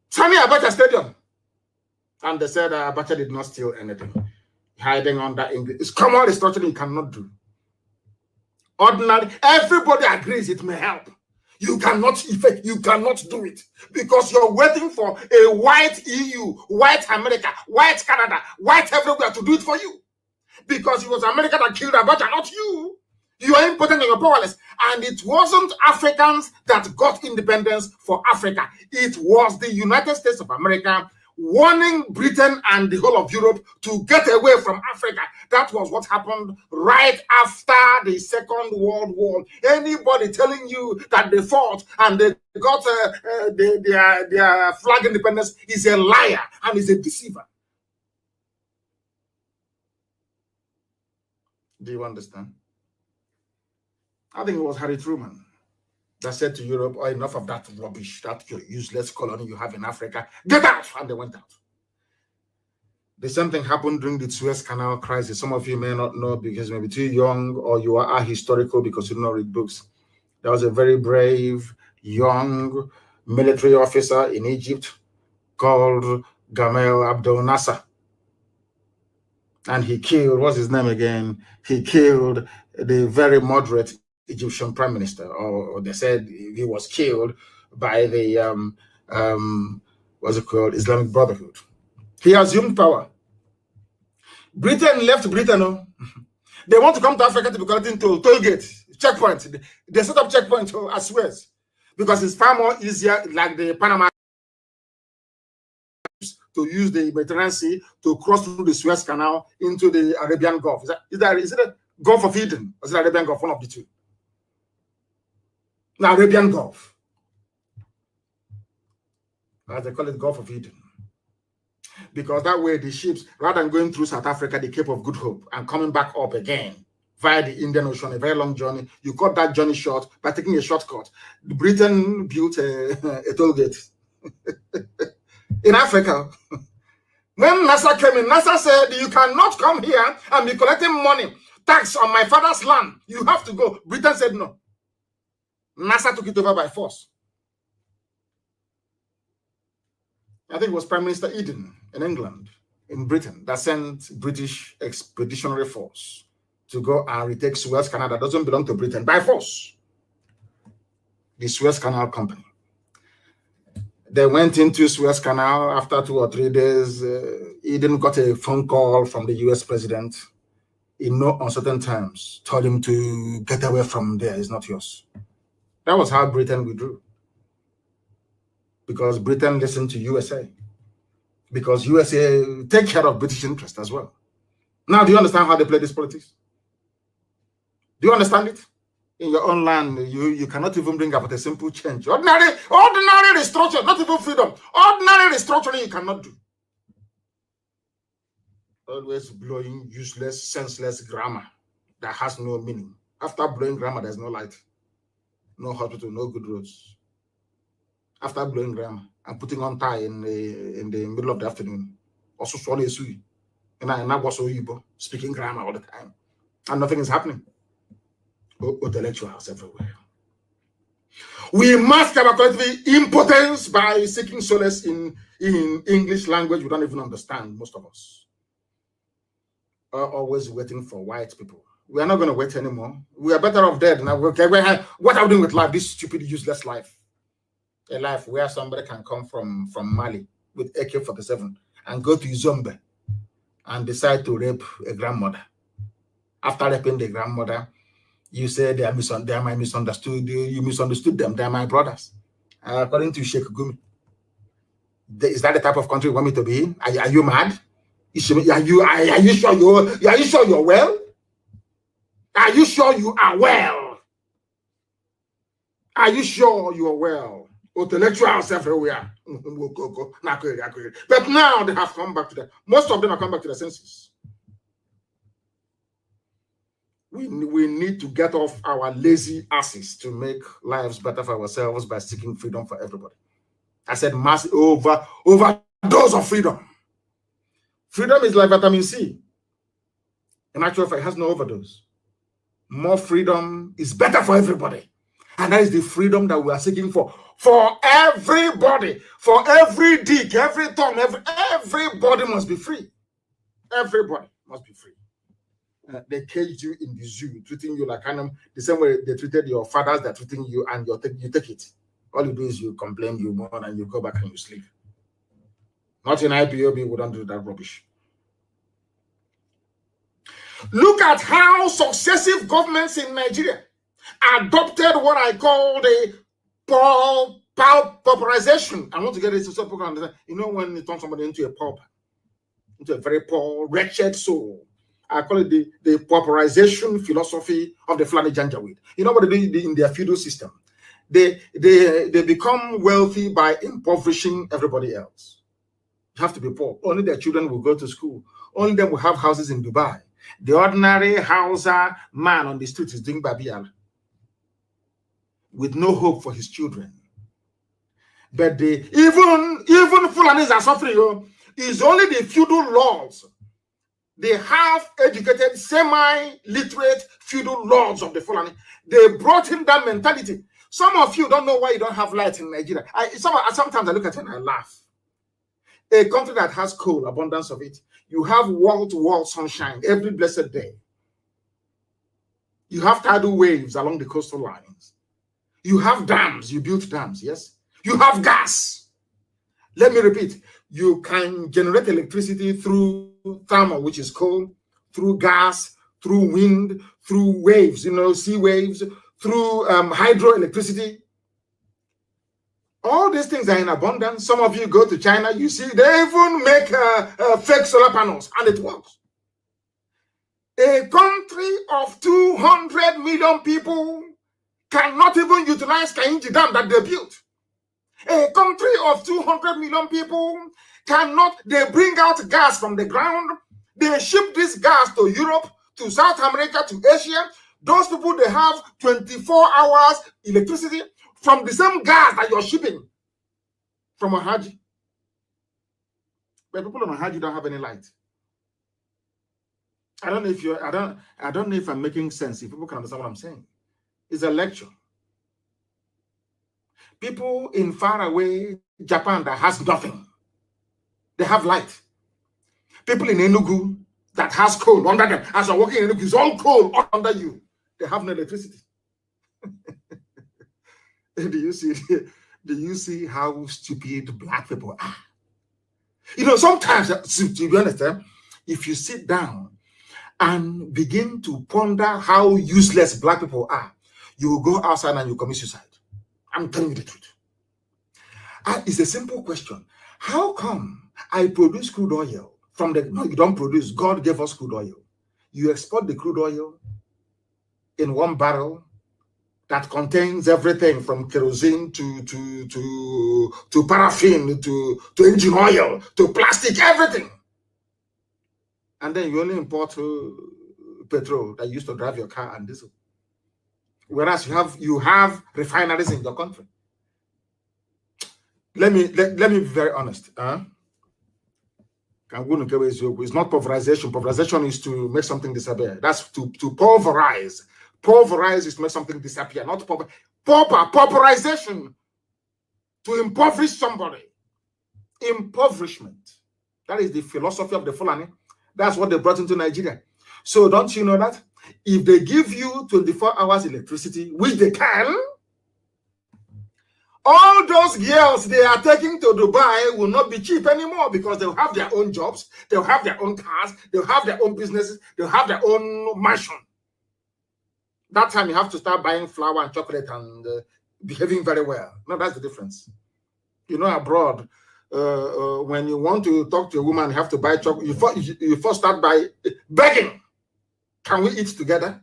Sani Abacha Stadium. And they said Abacha did not steal anything. Hiding under English. It's common restructuring you cannot do. Ordinary, everybody agrees it may help. You cannot effect, you cannot do it because you're waiting for a white EU, white America, white Canada, white everywhere to do it for you. Because it was America that killed Abacha, not you. You are impotent and you're powerless. And it wasn't Africans that got independence for Africa. It was the United States of America warning Britain and the whole of Europe to get away from Africa. That was what happened right after the Second World War. Anybody telling you that they fought and they got their flag independence is a liar and is a deceiver. Do you understand? I think it was Harry Truman that said to Europe, oh, enough of that rubbish, that your useless colony you have in Africa. Get out! And they went out. The same thing happened during the Suez Canal crisis. Some of you may not know because you may be too young or you are ahistorical because you do not read books. There was a very brave, young military officer in Egypt called Gamal Abdel Nasser. And he killed, what's his name again? He killed the very moderate Egyptian prime minister, or they said he was killed by the what's it called, Islamic Brotherhood. He assumed power. Britain left Britain. Oh. They want to come to Africa to be collecting toll gate, checkpoint. They set up checkpoint as Suez because it's far more easier, like the Panama, to use the Mediterranean Sea to cross through the Suez Canal into the Arabian Gulf. Is it a Gulf of Eden or is it Arabian Gulf? One of the two. The Arabian Gulf. As they call it, Gulf of Eden. Because that way the ships, rather than going through South Africa, the Cape of Good Hope, and coming back up again via the Indian Ocean, a very long journey, you cut that journey short by taking a shortcut. Britain built a toll gate in Africa. When NASA came in, NASA said, you cannot come here and be collecting money, tax on my father's land. You have to go. Britain said no. NASA took it over by force. I think it was Prime Minister Eden in England, in Britain, that sent British expeditionary force to go and retake Suez Canal that doesn't belong to Britain by force. The Suez Canal Company. They went into Suez Canal after 2 or 3 days. Eden got a phone call from the US president in no uncertain terms, told him to get away from there. It's not yours. That was how Britain withdrew. because Britain listened to USA. Because USA take care of British interest as well. Now, do you understand how they play this politics? Do you understand it? In your own land, you cannot even bring about a simple change. Ordinary restructuring, not even freedom. Ordinary restructuring you cannot do. Always blowing useless, senseless grammar that has no meaning. After blowing grammar, there's no light, no hospital, no good roads. After blowing grammar and putting on tie in the middle of the afternoon, also swallow a sui, and I was speaking grammar all the time, and nothing is happening. Intellectuals everywhere. We must have a impotence by seeking solace in English language we don't even understand, most of us. Are always waiting for white people. We are not going to wait anymore. We are better off dead now. Okay, what are we doing with life? This stupid, useless life. A life where somebody can come from Mali with AK-47 and go to Zombe and decide to rape a grandmother. After raping the grandmother, you say they are misunderstood. You misunderstood them. They are my brothers. According to Sheikh Gumi. Is that the type of country you want me to be in? Are you mad? Are you sure you're well? Are you sure you are well? Are you sure you are well? Intellectuals everywhere. But now they have come back to that. Most of them have come back to their senses. We need to get off our lazy asses to make lives better for ourselves by seeking freedom for everybody. I said mass overdose of freedom. Freedom is like vitamin C. In actual fact, it has no overdose. More freedom is better for everybody. And that is the freedom that we are seeking for everybody, for every dick, every thumb, everybody must be free. Everybody must be free. They caged you in the zoo, treating you like animal, the same way they treated your fathers, they're treating you, and you take it. All you do is you complain, you mourn, and you go back and you sleep. Not in IPOB, we don't do that rubbish. Look at how successive governments in Nigeria adopted what I call the pauperization. I want to get it so people can understand. You know, when you turn somebody into a pauper, into a very poor, wretched soul, I call it the pauperization philosophy of the Fulani Janjaweed. You know what they do in their feudal system? They become wealthy by impoverishing everybody else. You have to be poor. Only their children will go to school. Only them will have houses in Dubai. The ordinary Hausa man on the street is doing Babiala with no hope for his children. But even Fulanis are suffering. It's only the feudal lords, the half-educated, semi-literate feudal lords of the Fulani. They brought in that mentality. Some of you don't know why you don't have light in Nigeria. Sometimes I look at it and I laugh. A country that has coal, abundance of it, you have wall-to-wall sunshine every blessed day. You have tidal waves along the coastal lines. You have dams, you built dams, yes? You have gas. Let me repeat, you can generate electricity through thermal, which is coal, through gas, through wind, through waves, sea waves, through hydroelectricity. All these things are in abundance. Some of you go to China, you see, they even make fake solar panels, and it works. A country of 200 million people cannot even utilize Kainji Dam that they built. A country of 200 million people they bring out gas from the ground. They ship this gas to Europe, to South America, to Asia. Those people, they have 24 hours electricity from the same gas that you're shipping from Ohaji. But people on Ohaji don't have any light. I don't know if I'm making sense, if people can understand what I'm saying. It's a lecture. People in faraway Japan that has nothing, they have light. People in Enugu that has coal under them, as you're walking in Enugu, it's all coal under you. They have no electricity. Do you see how stupid black people are? Sometimes, to be honest, if you sit down and begin to ponder how useless black people are, you will go outside and you commit suicide. I'm telling you the truth. It's a simple question. How come I produce crude oil from the... No, you don't produce. God gave us crude oil. You export the crude oil in one barrel that contains everything from kerosene to paraffin to engine oil to plastic, everything. And then you only import petrol that you used to drive your car and diesel. Whereas you have refineries in your country. Let me be very honest. It's not pulverization. Pulverization is to make something disappear. That's to pulverize. Pulverize is to make something disappear, not pulverization. To impoverish somebody. Impoverishment. That is the philosophy of the Fulani. That's what they brought into Nigeria. So don't you know that? If they give you 24 hours electricity, which they can, all those girls they are taking to Dubai will not be cheap anymore because they'll have their own jobs, they'll have their own cars, they'll have their own businesses, they'll have their own mansion. That time you have to start buying flour and chocolate and behaving very well. No, that's the difference. You know, abroad, when you want to talk to a woman, you have to buy chocolate. You first start by begging. Can we eat together?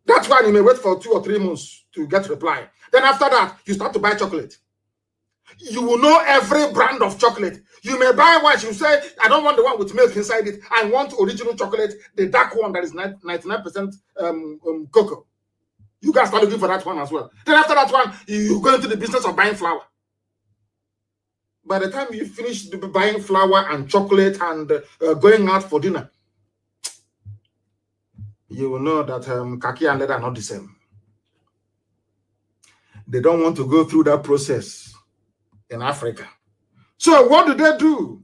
That's why you may wait for 2 or 3 months to get reply. Then after that, you start to buy chocolate. You will know every brand of chocolate. You may buy one, you say, I don't want the one with milk inside it. I want original chocolate, the dark one that is 99% cocoa. You guys start looking for that one as well. Then after that one, you go into the business of buying flour. By the time you finish buying flour and chocolate and going out for dinner, you will know that khaki and leather are not the same. They don't want to go through that process in Africa. So what do?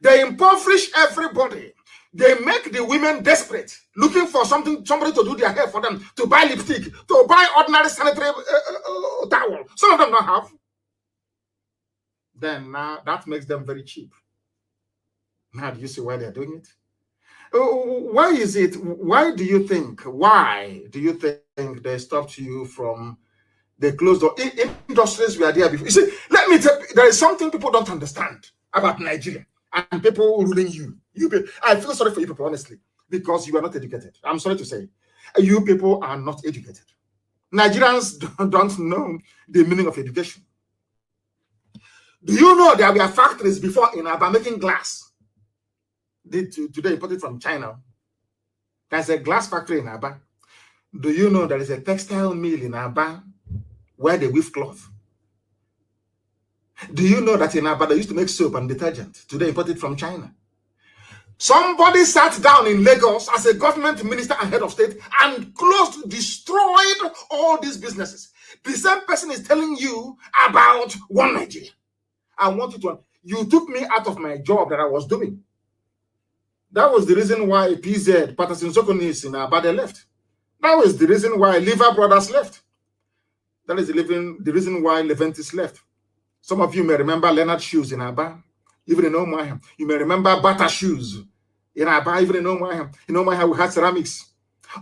They impoverish everybody. They make the women desperate, looking for somebody to do their hair for them, to buy lipstick, to buy ordinary sanitary towel. Some of them don't have. Then now that makes them very cheap. Now do you see why they're doing it? Why is it? Why do you think they stopped you from the closed door? Industries were there before. You see, let me tell you, there is something people don't understand about Nigeria and people ruling you. I feel sorry for you people, honestly, because you are not educated. I'm sorry to say. You people are not educated. Nigerians don't know the meaning of education. Do you know there were factories before in Aba making glass? Today imported from China. There's a glass factory in Aba. Do you know there is a textile mill in Aba where they weave cloth? Do you know that in Aba they used to make soap and detergent? Today imported from China. Somebody sat down in Lagos as a government minister and head of state and destroyed all these businesses. The same person is telling you about one Nigeria. I want you to... You took me out of my job that I was doing. That was the reason why PZ, Patterson Sokonis in Aba, they left. That was the reason why Lever Brothers left. That is the reason why Leventis left. Some of you may remember Leonard Shoes in Aba, even in Omaham. You may remember Bata Shoes in Aba, even in Omaham. In Omaham, we had ceramics.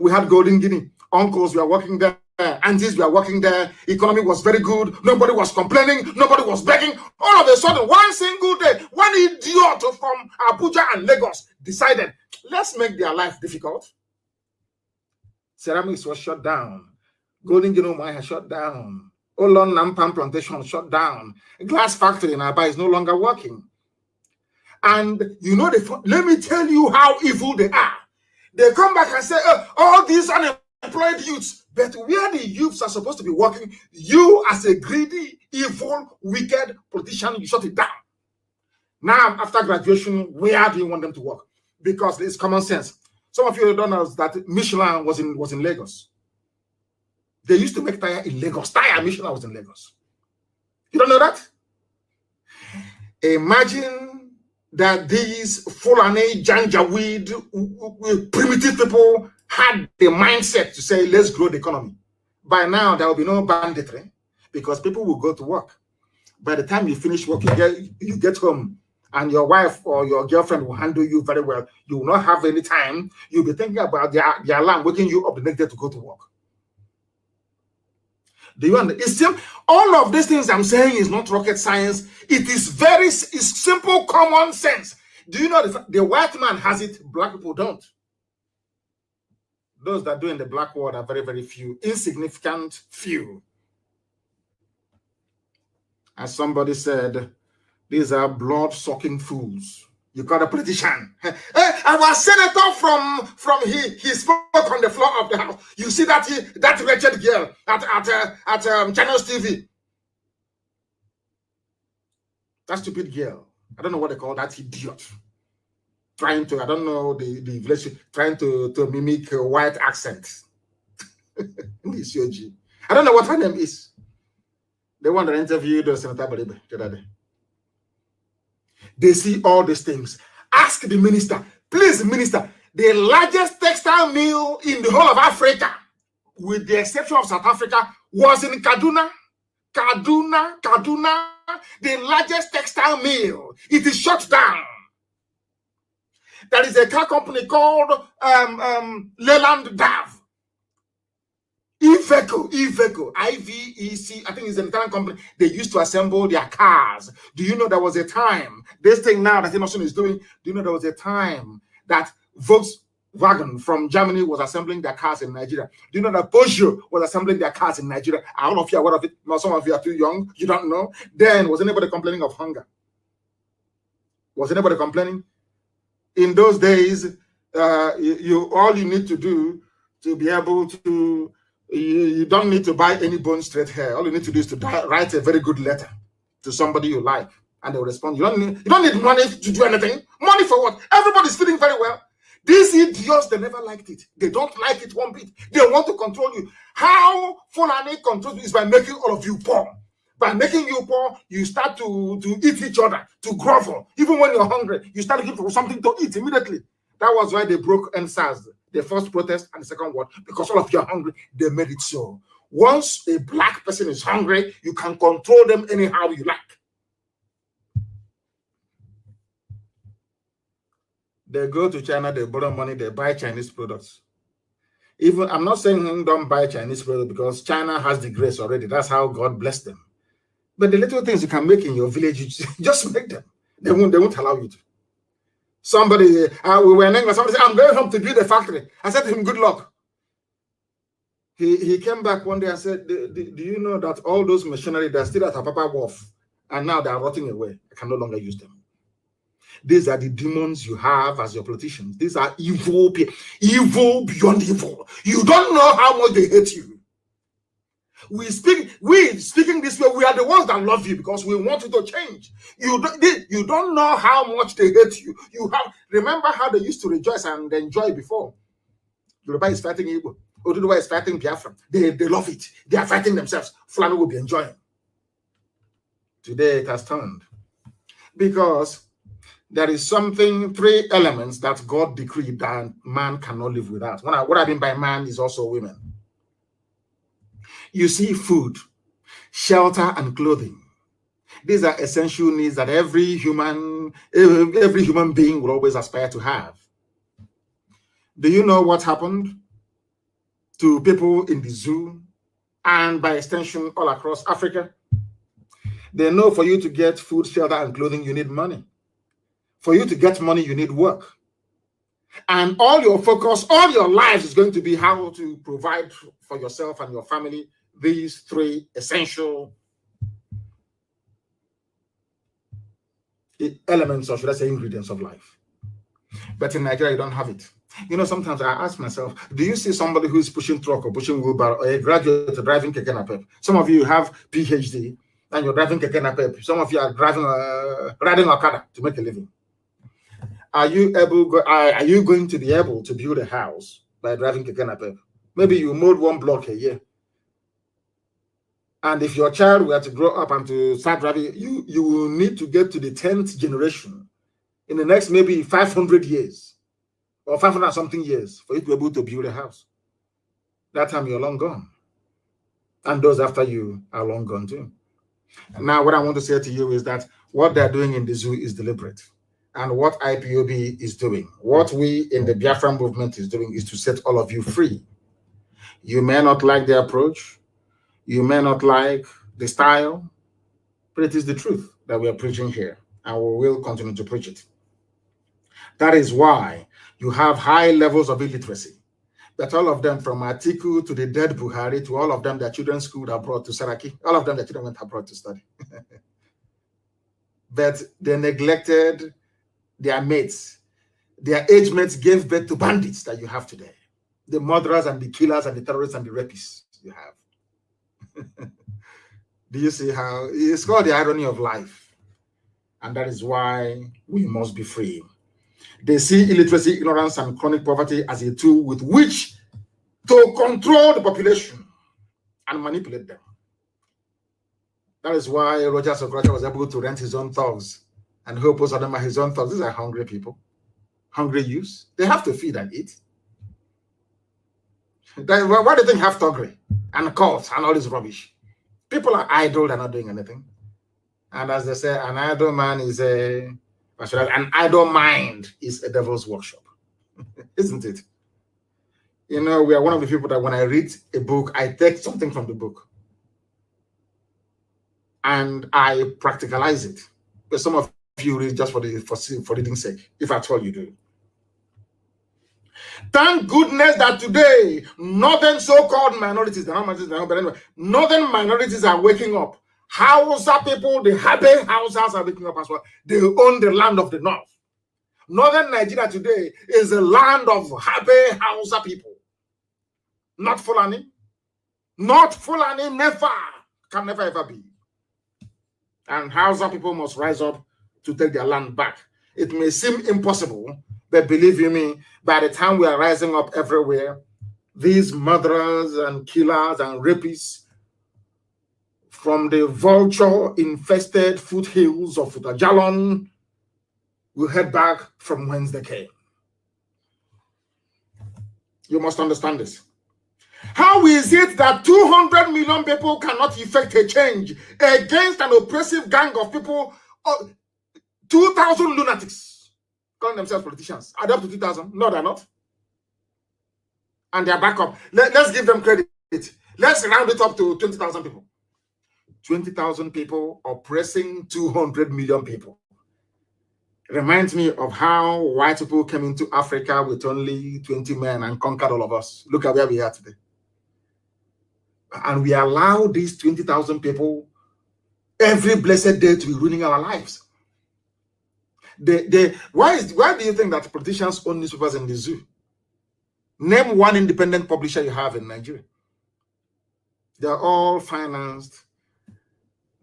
We had Golden Guinea. Uncles were working there. Aunties were working there. Economy was very good. Nobody was complaining. Nobody was begging. All of a sudden, one single day, one idiot from Abuja and Lagos decided, let's make their life difficult. Ceramics was shut down. Golden Guinea Maya shut down. Olon Nampam plantation shut down. A glass factory in Aba is no longer working. And you know, let me tell you how evil they are. They come back and say, all these unemployed youths. But where the youths are supposed to be working, you as a greedy, evil, wicked politician, you shut it down. Now, after graduation, where do you want them to work? Because it's common sense. Some of you don't know that Michelin was in Lagos. They used to make tire in Lagos. Michelin was in Lagos. You don't know that? Imagine that these Fulani, Janjaweed, primitive people had the mindset to say, let's grow the economy. By now, there will be no banditry because people will go to work. By the time you finish work, you get home and your wife or your girlfriend will handle you very well. You will not have any time. You'll be thinking about the alarm waking you up the next day to go to work. Do you understand? All of these things I'm saying is not rocket science. It is it's simple common sense. Do you know the white man has it, black people don't? Those that do in the black world are very, very few, insignificant few. As somebody said, these are blood-sucking fools. You call a politician. Our senator he spoke on the floor of the house. You see that wretched girl at Channels TV. That stupid girl. I don't know what they call that idiot. Trying to, I don't know the village, trying to mimic a white accent. I don't know what her name is. The one that interviewed Senator Baribe the other day. They see all these things. Ask the minister, please, minister, the largest textile mill in the whole of Africa, with the exception of South Africa, was in Kaduna. Kaduna, the largest textile mill. It is shut down. There is a car company called Leland Dav. Iveco, I-V-E-C, I think it's an Italian company. They used to assemble their cars. Do you know there was a time, this thing now that Emerson is doing, do you know there was a time that Volkswagen from Germany was assembling their cars in Nigeria? Do you know that Porsche was assembling their cars in Nigeria? I don't know if you're aware of it. Now, some of you are too young. You don't know. Then, was anybody complaining of hunger? Was anybody complaining? In those days, all you need to do to be able to, you don't need to buy any bone straight hair. All you need to do is to write a very good letter to somebody you like, and they'll respond. You don't need money to do anything. Money for what? Everybody's feeling very well. These idiots, they never liked it. They don't like it one bit. They want to control you. How Fulani controls you is by making all of you poor. By making you poor, you start to eat each other, to grovel. Even when you're hungry, you start looking for something to eat immediately. That was why they broke NSAS, the first protest and the second one, because all of you are hungry. They made it so. Once a black person is hungry, you can control them anyhow you like. They go to China, they borrow money, they buy Chinese products. Even, I'm not saying don't buy Chinese products because China has the grace already. That's how God blessed them. But the little things you can make in your village, just make them. They won't allow you to. Somebody, we were in England, somebody said, I'm going home to build a factory. I said to him, good luck. He came back one day and said, do you know that all those machinery, they're still at Apapa Wharf, and now they're rotting away. I can no longer use them. These are the demons you have as your politicians. These are evil people, evil beyond evil. You don't know how much they hate you. We speaking this way, we are the ones that love you because we want you to change. You don't know how much they hate you. Remember how they used to rejoice and enjoy before. Yoruba is fighting Igbo. Oduduwa is fighting Biafra. They love it. They are fighting themselves. Fulani will be enjoying. Today it has turned. Because there is three elements that God decreed that man cannot live without. What I mean by man is also women. You see, food, shelter, and clothing. These are essential needs that every human being will always aspire to have. Do you know what happened to people in the zoo and by extension all across Africa? They know for you to get food, shelter, and clothing, you need money. For you to get money, you need work. And all your focus, all your lives is going to be how to provide for yourself and your family these three essential elements, or should I say ingredients of life. But in Nigeria, you don't have it. You know, sometimes I ask myself, do you see somebody who's pushing truck or pushing wheelbarrow, or a graduate driving keke napep? Some of you have PhD and you're driving keke napep. Some of you are driving, riding Okada to make a living. Are you going to be able to build a house by driving keke napep? Maybe you mold one block a year. And if your child were to grow up and to start driving, you will need to get to the 10th generation in the next maybe 500 years or 500 something years for you to be able to build a house. That time you're long gone. And those after you are long gone too. And now what I want to say to you is that what they're doing in the zoo is deliberate. And what IPOB is doing, what we in the Biafran movement is doing, is to set all of you free. You may not like the approach. You may not like the style, but it is the truth that we are preaching here, and we will continue to preach it. That is why you have high levels of illiteracy. But all of them, from Atiku to the dead Buhari to all of them, their children schooled abroad to Saraki, all of them, their children went abroad to study. But they neglected their mates. Their age mates gave birth to bandits that you have today. The murderers and the killers and the terrorists and the rapists you have. Do you see how it's called the irony of life? And that is why we must be free. They see illiteracy, ignorance, and chronic poverty as a tool with which to control the population and manipulate them. That is why Roger Sokracha was able to rent his own thugs and help us them are his own thugs. These are hungry people, hungry youths. They have to feed and eat. Why do you think have thuggery and cults and all this rubbish? People are idle, they're not doing anything. And as they say, an idle man is an idle mind is a devil's workshop. Isn't it? You know, we are one of the people that when I read a book, I take something from the book and I practicalize it. But some of you read just for reading's sake, if at all you do. Thank goodness that today, northern so-called minorities, they're not minorities, but anyway, northern minorities are waking up. Hausa people, the Habe Hausas are waking up as well. They own the land of the north. Northern Nigeria today is a land of Habe Hausa people. Not Fulani. Not Fulani, never. Can never ever be. And Hausa people must rise up to take their land back. It may seem impossible, but believe you me, by the time we are rising up everywhere, these murderers and killers and rapists from the vulture-infested foothills of Utajalon will head back from whence they came. You must understand this. How is it that 200 million people cannot effect a change against an oppressive gang of people, 2,000 lunatics, calling themselves politicians? Are they up to 2,000? No, they're not. And they're back up. Let's give them credit. Let's round it up to 20,000 people. 20,000 people oppressing 200 million people. Reminds me of how white people came into Africa with only 20 men and conquered all of us. Look at where we are today. And we allow these 20,000 people every blessed day to be ruining our lives. Why do you think that politicians own newspapers in the zoo? Name one independent publisher you have in Nigeria. They're all financed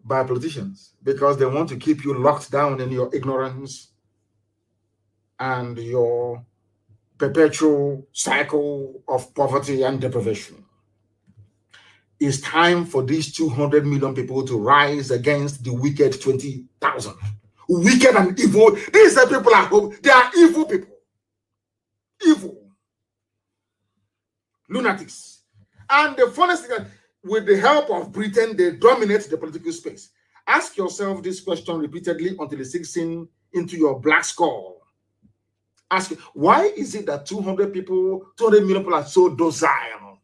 by politicians because they want to keep you locked down in your ignorance and your perpetual cycle of poverty and deprivation. It's time for these 200 million people to rise against the wicked 20,000. Wicked and evil. These are people at home. They are evil people. Evil. Lunatics. And the funniest thing, with the help of Britain, they dominate the political space. Ask yourself this question repeatedly until it sinks in into your black skull. Ask, why is it that 200 million people are so docile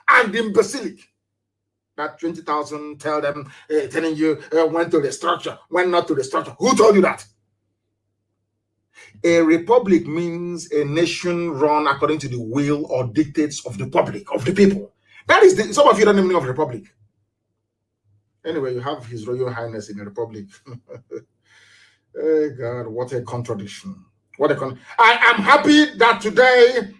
and imbecilic that 20,000 telling you went to the structure, went not to the structure? Who told you that? A republic means a nation run according to the will or dictates of the public, of the people. That is some of you don't even know of republic. Anyway, you have His Royal Highness in a republic. Oh God, what a contradiction. I am happy that today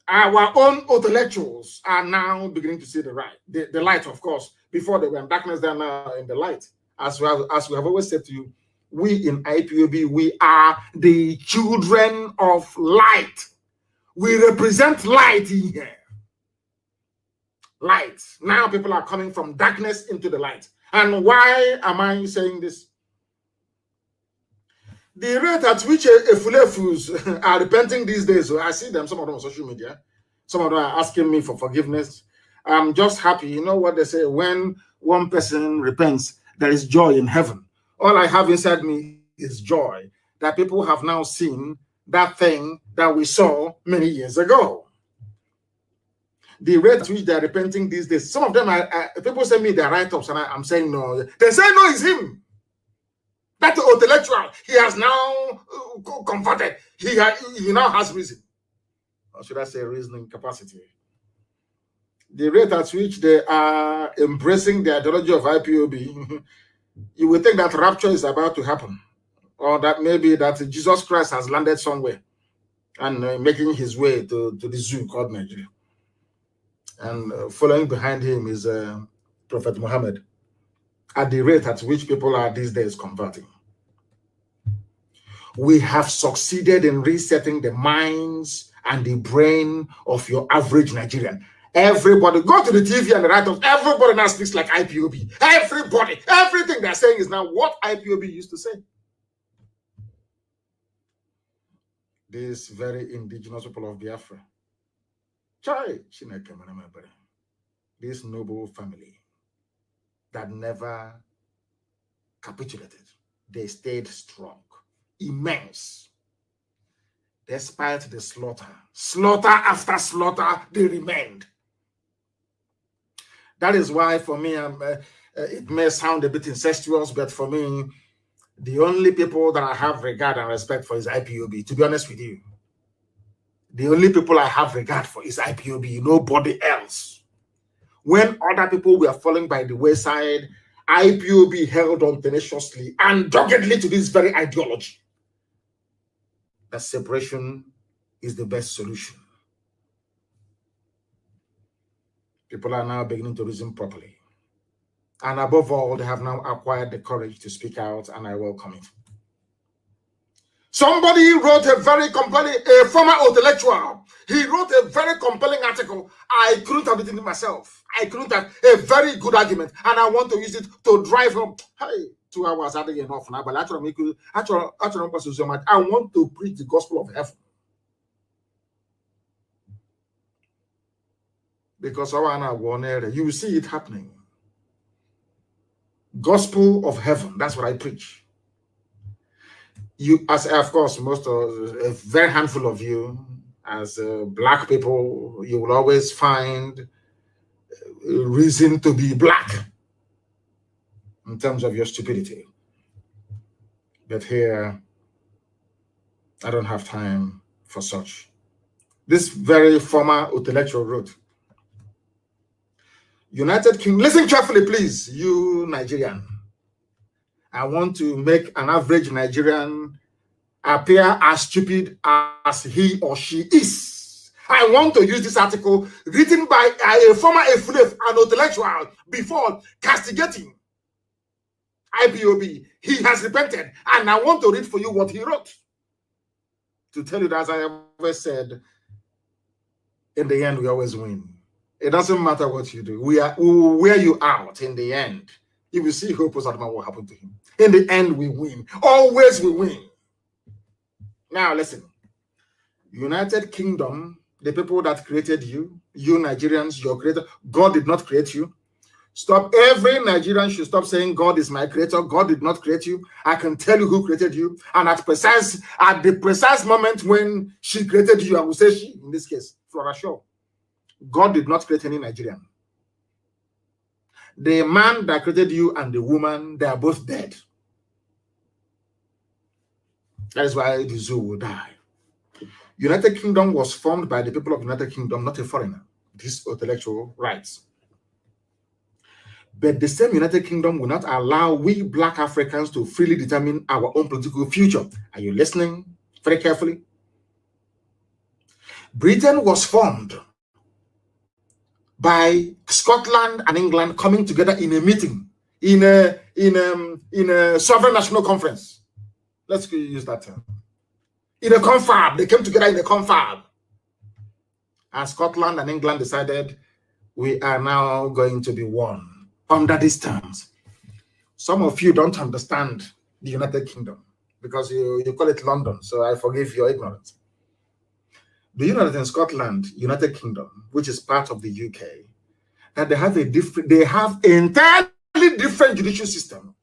our own intellectuals are now beginning to see the light, of course. Before they were in darkness, they are now in the light. As we have always said to you, we in IPOB, we are the children of light. We represent light in here. Light. Now people are coming from darkness into the light. And why am I saying this? The rate at which Efulefus are repenting these days, I see them, some of them on social media, some of them are asking me for forgiveness. I'm just happy. You know what they say, when one person repents, there is joy in heaven. All I have inside me is joy that people have now seen that thing that we saw many years ago. The rate at which they are repenting these days, some of them are people send me their write-ups, and I'm saying no. They say no, it's him. That intellectual, he has now converted. He now has reason. Or should I say reasoning capacity? The rate at which they are embracing the ideology of IPOB, you would think that rapture is about to happen, or that maybe that Jesus Christ has landed somewhere and making his way to the zoo called Nigeria. And following behind him is Prophet Muhammad, at the rate at which people are these days converting. We have succeeded in resetting the minds and the brain of your average Nigerian. Everybody, go to the TV and the write-ups, everybody now speaks like IPOB. Everybody, everything they're saying is now what IPOB used to say. This very indigenous people of Biafra, this noble family that never capitulated, they stayed strong, immense. Despite the slaughter after slaughter, they remained. That is why, for me, it may sound a bit incestuous, but for me, the only people that I have regard and respect for is IPOB, to be honest with you. The only people I have regard for is IPOB, nobody else. When other people were falling by the wayside, IPOB held on tenaciously and doggedly to this very ideology. That separation is the best solution. People are now beginning to reason properly. And above all, they have now acquired the courage to speak out, and I welcome it. Somebody wrote a very compelling, a former intellectual, he wrote a very compelling article. I couldn't have written it myself. I couldn't have a very good argument, and I want to use it to drive home. Hey, 2 hours are enough now, but I want to preach the gospel of heaven. Because you will see it happening. Gospel of heaven, that's what I preach. You, as of course, most of a very handful of you, as black people, you will always find reason to be black in terms of your stupidity. But here, I don't have time for such. This very former intellectual wrote, United Kingdom, listen carefully, please, you Nigerian. I want to make an average Nigerian appear as stupid as he or she is. I want to use this article written by a former slave and intellectual before castigating IPOB. He has repented, and I want to read for you what he wrote. To tell you that, as I always said, in the end, we always win. It doesn't matter what you do. We will wear you out in the end. You will see who knows what happened to him. In the end, we win. Always we win. Now, listen. United Kingdom, the people that created you, you Nigerians, your creator, God did not create you. Stop. Every Nigerian should stop saying God is my creator. God did not create you. I can tell you who created you. And at the precise moment when she created you, I will say she, in this case, Flora Shaw. God did not create any Nigerian. The man that created you and the woman, they are both dead. That is why the zoo will die. United Kingdom was formed by the people of United Kingdom, not a foreigner. This intellectual rights. But the same United Kingdom will not allow we black Africans to freely determine our own political future. Are you listening very carefully? Britain was formed by Scotland and England coming together in a meeting, in a sovereign national conference. Let's use that term. In a confab, they came together in a confab. And Scotland and England decided we are now going to be one under these terms. Some of you don't understand the United Kingdom because you call it London, so I forgive your ignorance. Do you know that in Scotland, United Kingdom, which is part of the UK, that they have entirely different judicial system?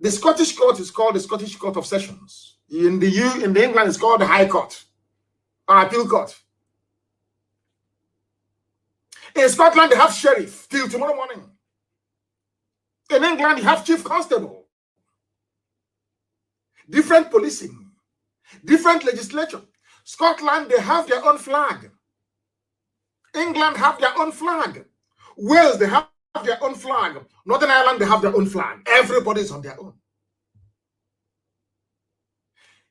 The Scottish court is called the Scottish Court of Sessions. In the England, it's called the High Court or Appeal Court. In Scotland, they have sheriff till tomorrow morning. In England, you have chief constable. Different policing, different legislature. Scotland, they have their own flag. England have their own flag. Wales, they have their own flag. Northern Ireland, they have their own flag. Everybody's on their own.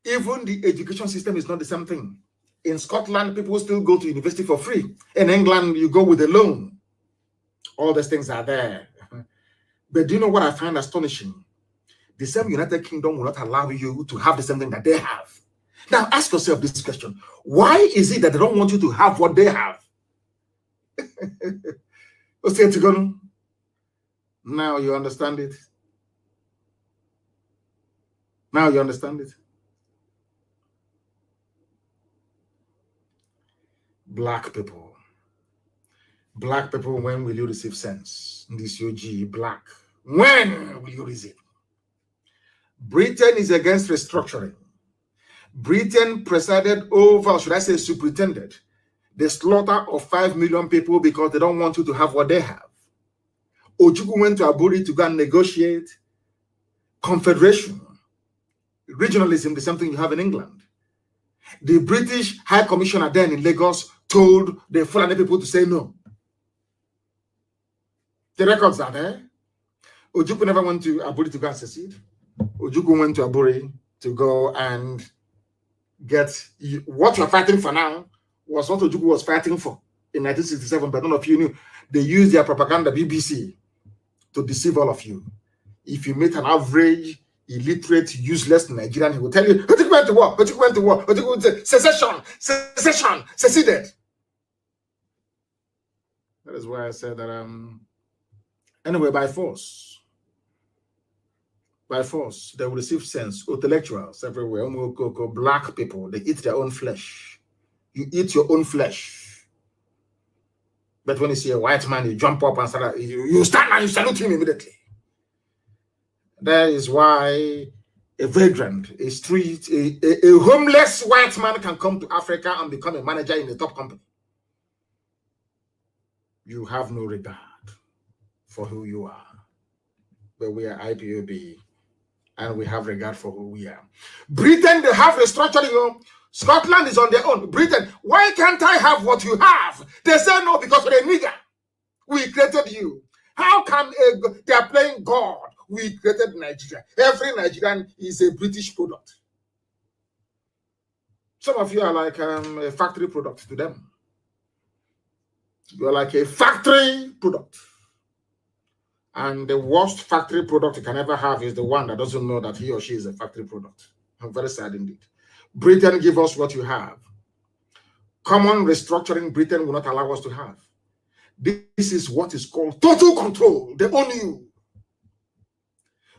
Even the education system is not the same thing. In Scotland, people still go to university for free. In England, you go with a loan. All these things are there. But do you know what I find astonishing? The same United Kingdom will not allow you to have the same thing that they have. Now, ask yourself this question. Why is it that they don't want you to have what they have? Now you understand it. Now you understand it. Black people. Black people, when will you receive sense? This UG, black. When will you receive? Britain is against restructuring. Britain presided over, should I say, superintended the slaughter of 5 million people because they don't want you to have what they have. Ojukwu went to Aburi to go and negotiate confederation, regionalism, the same thing you have in England. The British High Commissioner then in Lagos told the Fulani people to say no. The records are there. Ojukwu never went to Aburi to go and secede. Ojukwu went to Aburi to go and get what you're fighting for now was what Ojukwu was fighting for in 1967, but none of you knew. They used their propaganda BBC to deceive all of you. If you meet an average, illiterate, useless Nigerian, he will tell you, Ojukwu went to war, Ojukwu went to war, Ojukwu went to secession, secession, seceded. That is why I said that, anyway, by force, they will receive sense. Intellectuals everywhere, black people, they eat their own flesh. You eat your own flesh. But when you see a white man, you jump up and start, you stand and you salute him immediately. That is why a vagrant, a street, a homeless white man can come to Africa and become a manager in a top company. You have no regard for who you are. But we are IPOB, and we have regard for who we are. Britain, they have restructuring. Scotland is on their own. Britain, why can't I have what you have? They say no because we're a nigger. We created you. How can they are playing God? We created Nigeria. Every Nigerian is a British product. Some of you are like a factory product to them. You are like a factory product. And the worst factory product you can ever have is the one that doesn't know that he or she is a factory product. I'm very sad indeed. Britain, give us what you have. Common restructuring, Britain will not allow us to have. This is what is called total control. They own you.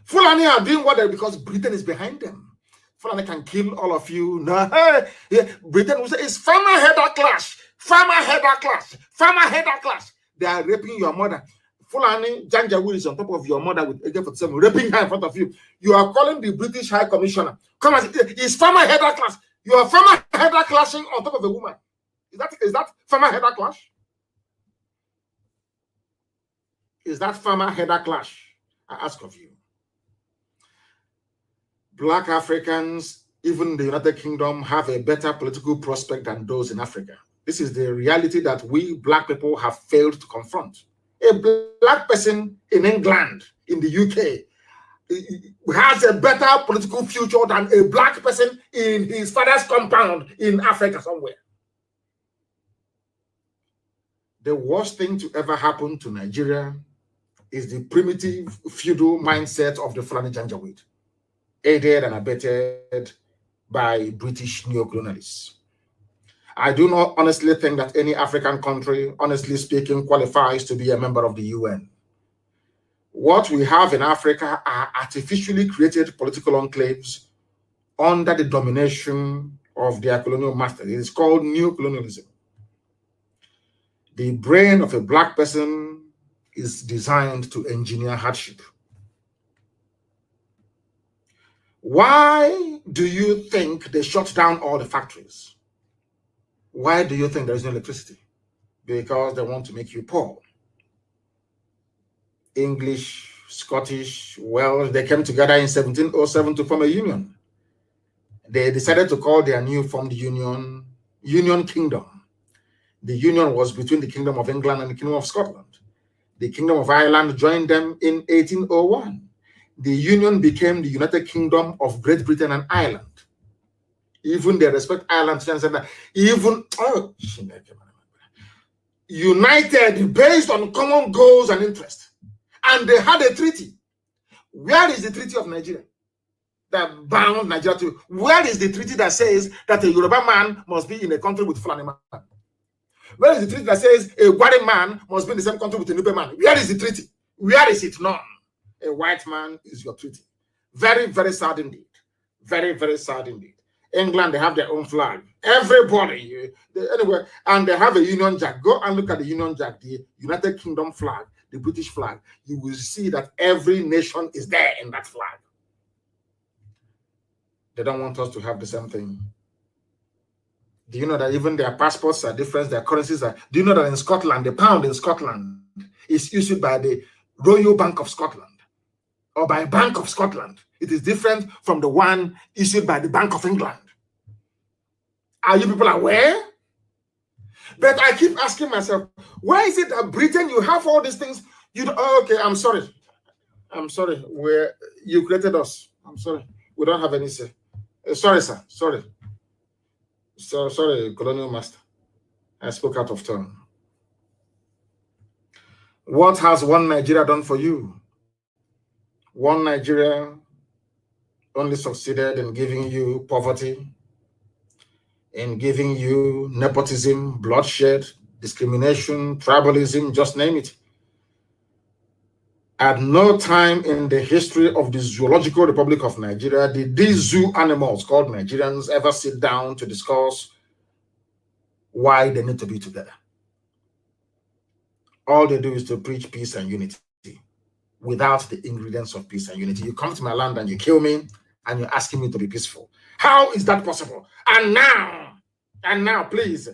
Fulani are doing what they because Britain is behind them. Fulani can kill all of you. No, hey, Britain will say it's farmer header clash. Farmer header clash. Farmer header clash. They are raping your mother. Fulani Janjaweed is on top of your mother with AK-47, raping her in front of you. You are calling the British High Commissioner. Come on, it's farmer header clash. You are farmer header clashing on top of a woman. Is that farmer header clash? Is that farmer header clash? I ask of you. Black Africans, even the United Kingdom, have a better political prospect than those in Africa. This is the reality that we black people have failed to confront. A black person in England, in the UK, has a better political future than a black person in his father's compound in Africa somewhere. The worst thing to ever happen to Nigeria is the primitive feudal mindset of the Fulani Janjaweed, aided and abetted by British neocolonialists. I do not honestly think that any African country, honestly speaking, qualifies to be a member of the UN. What we have in Africa are artificially created political enclaves under the domination of their colonial masters. It is called neocolonialism. The brain of a black person is designed to engineer hardship. Why do you think they shut down all the factories? Why do you think there is no electricity? because they want to make you poor. English, Scottish, Welsh, they came together in 1707 to form a union. They decided to call their new formed union Union Kingdom. The union was between the Kingdom of England and the Kingdom of Scotland. The Kingdom of Ireland joined them in 1801. The union became the United Kingdom of Great Britain and Ireland. Even they respect Ireland, even united based on common goals and interests. And they had a treaty. Where is the Treaty of Nigeria that bound Nigeria to? Where is the treaty that says that a Yoruba man must be in a country with Fulani man? Where is the treaty that says a Gwari man must be in the same country with a Nupe man? Where is the treaty? Where is it? None. A white man is your treaty. Very, very sad indeed. Very, very sad indeed. England, they have their own flag. Everybody, anyway, and they have a Union Jack. Go and look at the Union Jack, the United Kingdom flag, the British flag. You will see that every nation is there in that flag. They don't want us to have the same thing. Do you know that even their passports are different, their currencies are? Do you know that in Scotland, the pound in Scotland is issued by the Royal Bank of Scotland or by Bank of Scotland? It is different from the one issued by the Bank of England. Are you people aware? But I keep asking myself, why is it that Britain, you have all these things? You don't, oh, okay, I'm sorry. I'm sorry. You created us. I'm sorry. We don't have any say. Sorry, sir. Sorry. So sorry, Colonial Master. I spoke out of turn. What has one Nigeria done for you? One Nigeria only succeeded in giving you poverty, in giving you nepotism, bloodshed, discrimination, tribalism, just name it. At no time in the history of the Zoological Republic of Nigeria did these zoo animals called Nigerians ever sit down to discuss why they need to be together. All they do is to preach peace and unity without the ingredients of peace and unity. You come to my land and you kill me and you're asking me to be peaceful. How is that possible? And now, please,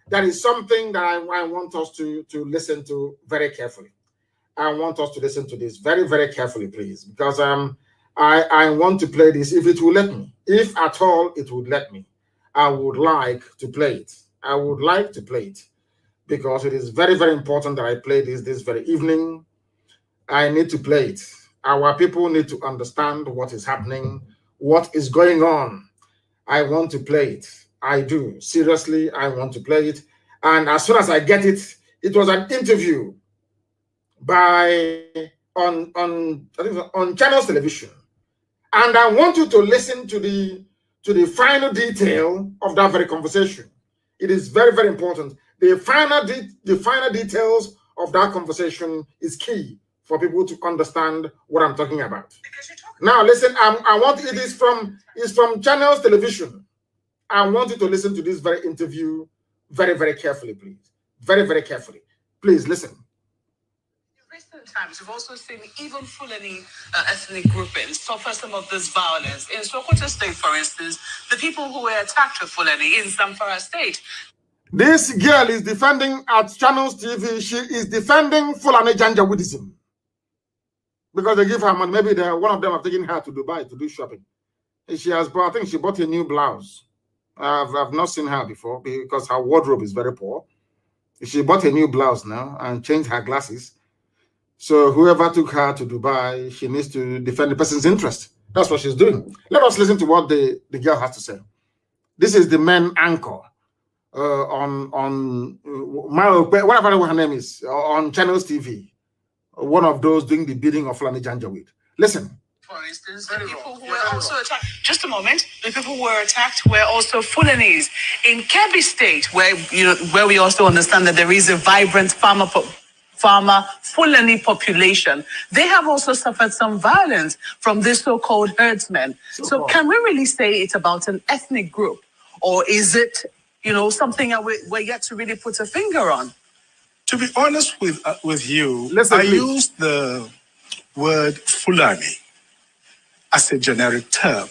there is something that I want us to listen to very carefully. I want us to listen to this very, very carefully, please, because I want to play this if it will let me. If at all it would let me, I would like to play it. I would like to play it because it is very, very important that I play this very evening. I need to play it. Our people need to understand what is happening, what is going on. I want to play it. I do. Seriously, I want to play it. And as soon as I get it, it was an interview on Channels Television, and I want you to listen to the final detail of that very conversation. It is very, very important. The final details of that conversation is key for people to understand what I'm talking about. Now, listen. I want it is from Channels Television. I want you to listen to this very interview very, very carefully, please. Very, very carefully. Please listen. Times, we've also seen even Fulani ethnic groupings suffer some of this violence. In Sokoto State, for instance, the people who were attacked with Fulani in Zamfara State. This girl is defending at Channels TV. She is defending Fulani Janjaweedism because they give her money. Maybe one of them have taken her to Dubai to do shopping. She has bought, I think she bought a new blouse. I've not seen her before because her wardrobe is very poor. She bought a new blouse now and changed her glasses. So whoever took her to Dubai, she needs to defend the person's interest. That's what she's doing. Let us listen to what the girl has to say. This is the main anchor on whatever her name is, on Channels TV. One of those doing the bidding of Fulani Janjaweed. Listen. For instance, the people who were also attacked. Just a moment. The people who were attacked were also Fulanis in Kebbi State, where we also understand that there is a vibrant farmer Fulani population. They have also suffered some violence from this so-called herdsmen. So can we really say it's about an ethnic group, or is it, something that we're yet to really put a finger on? To be honest with you, Listen, I please. use the word Fulani as a generic term.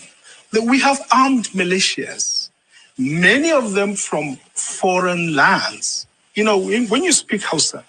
That we have armed militias, many of them from foreign lands, You know, when you speak Hausa,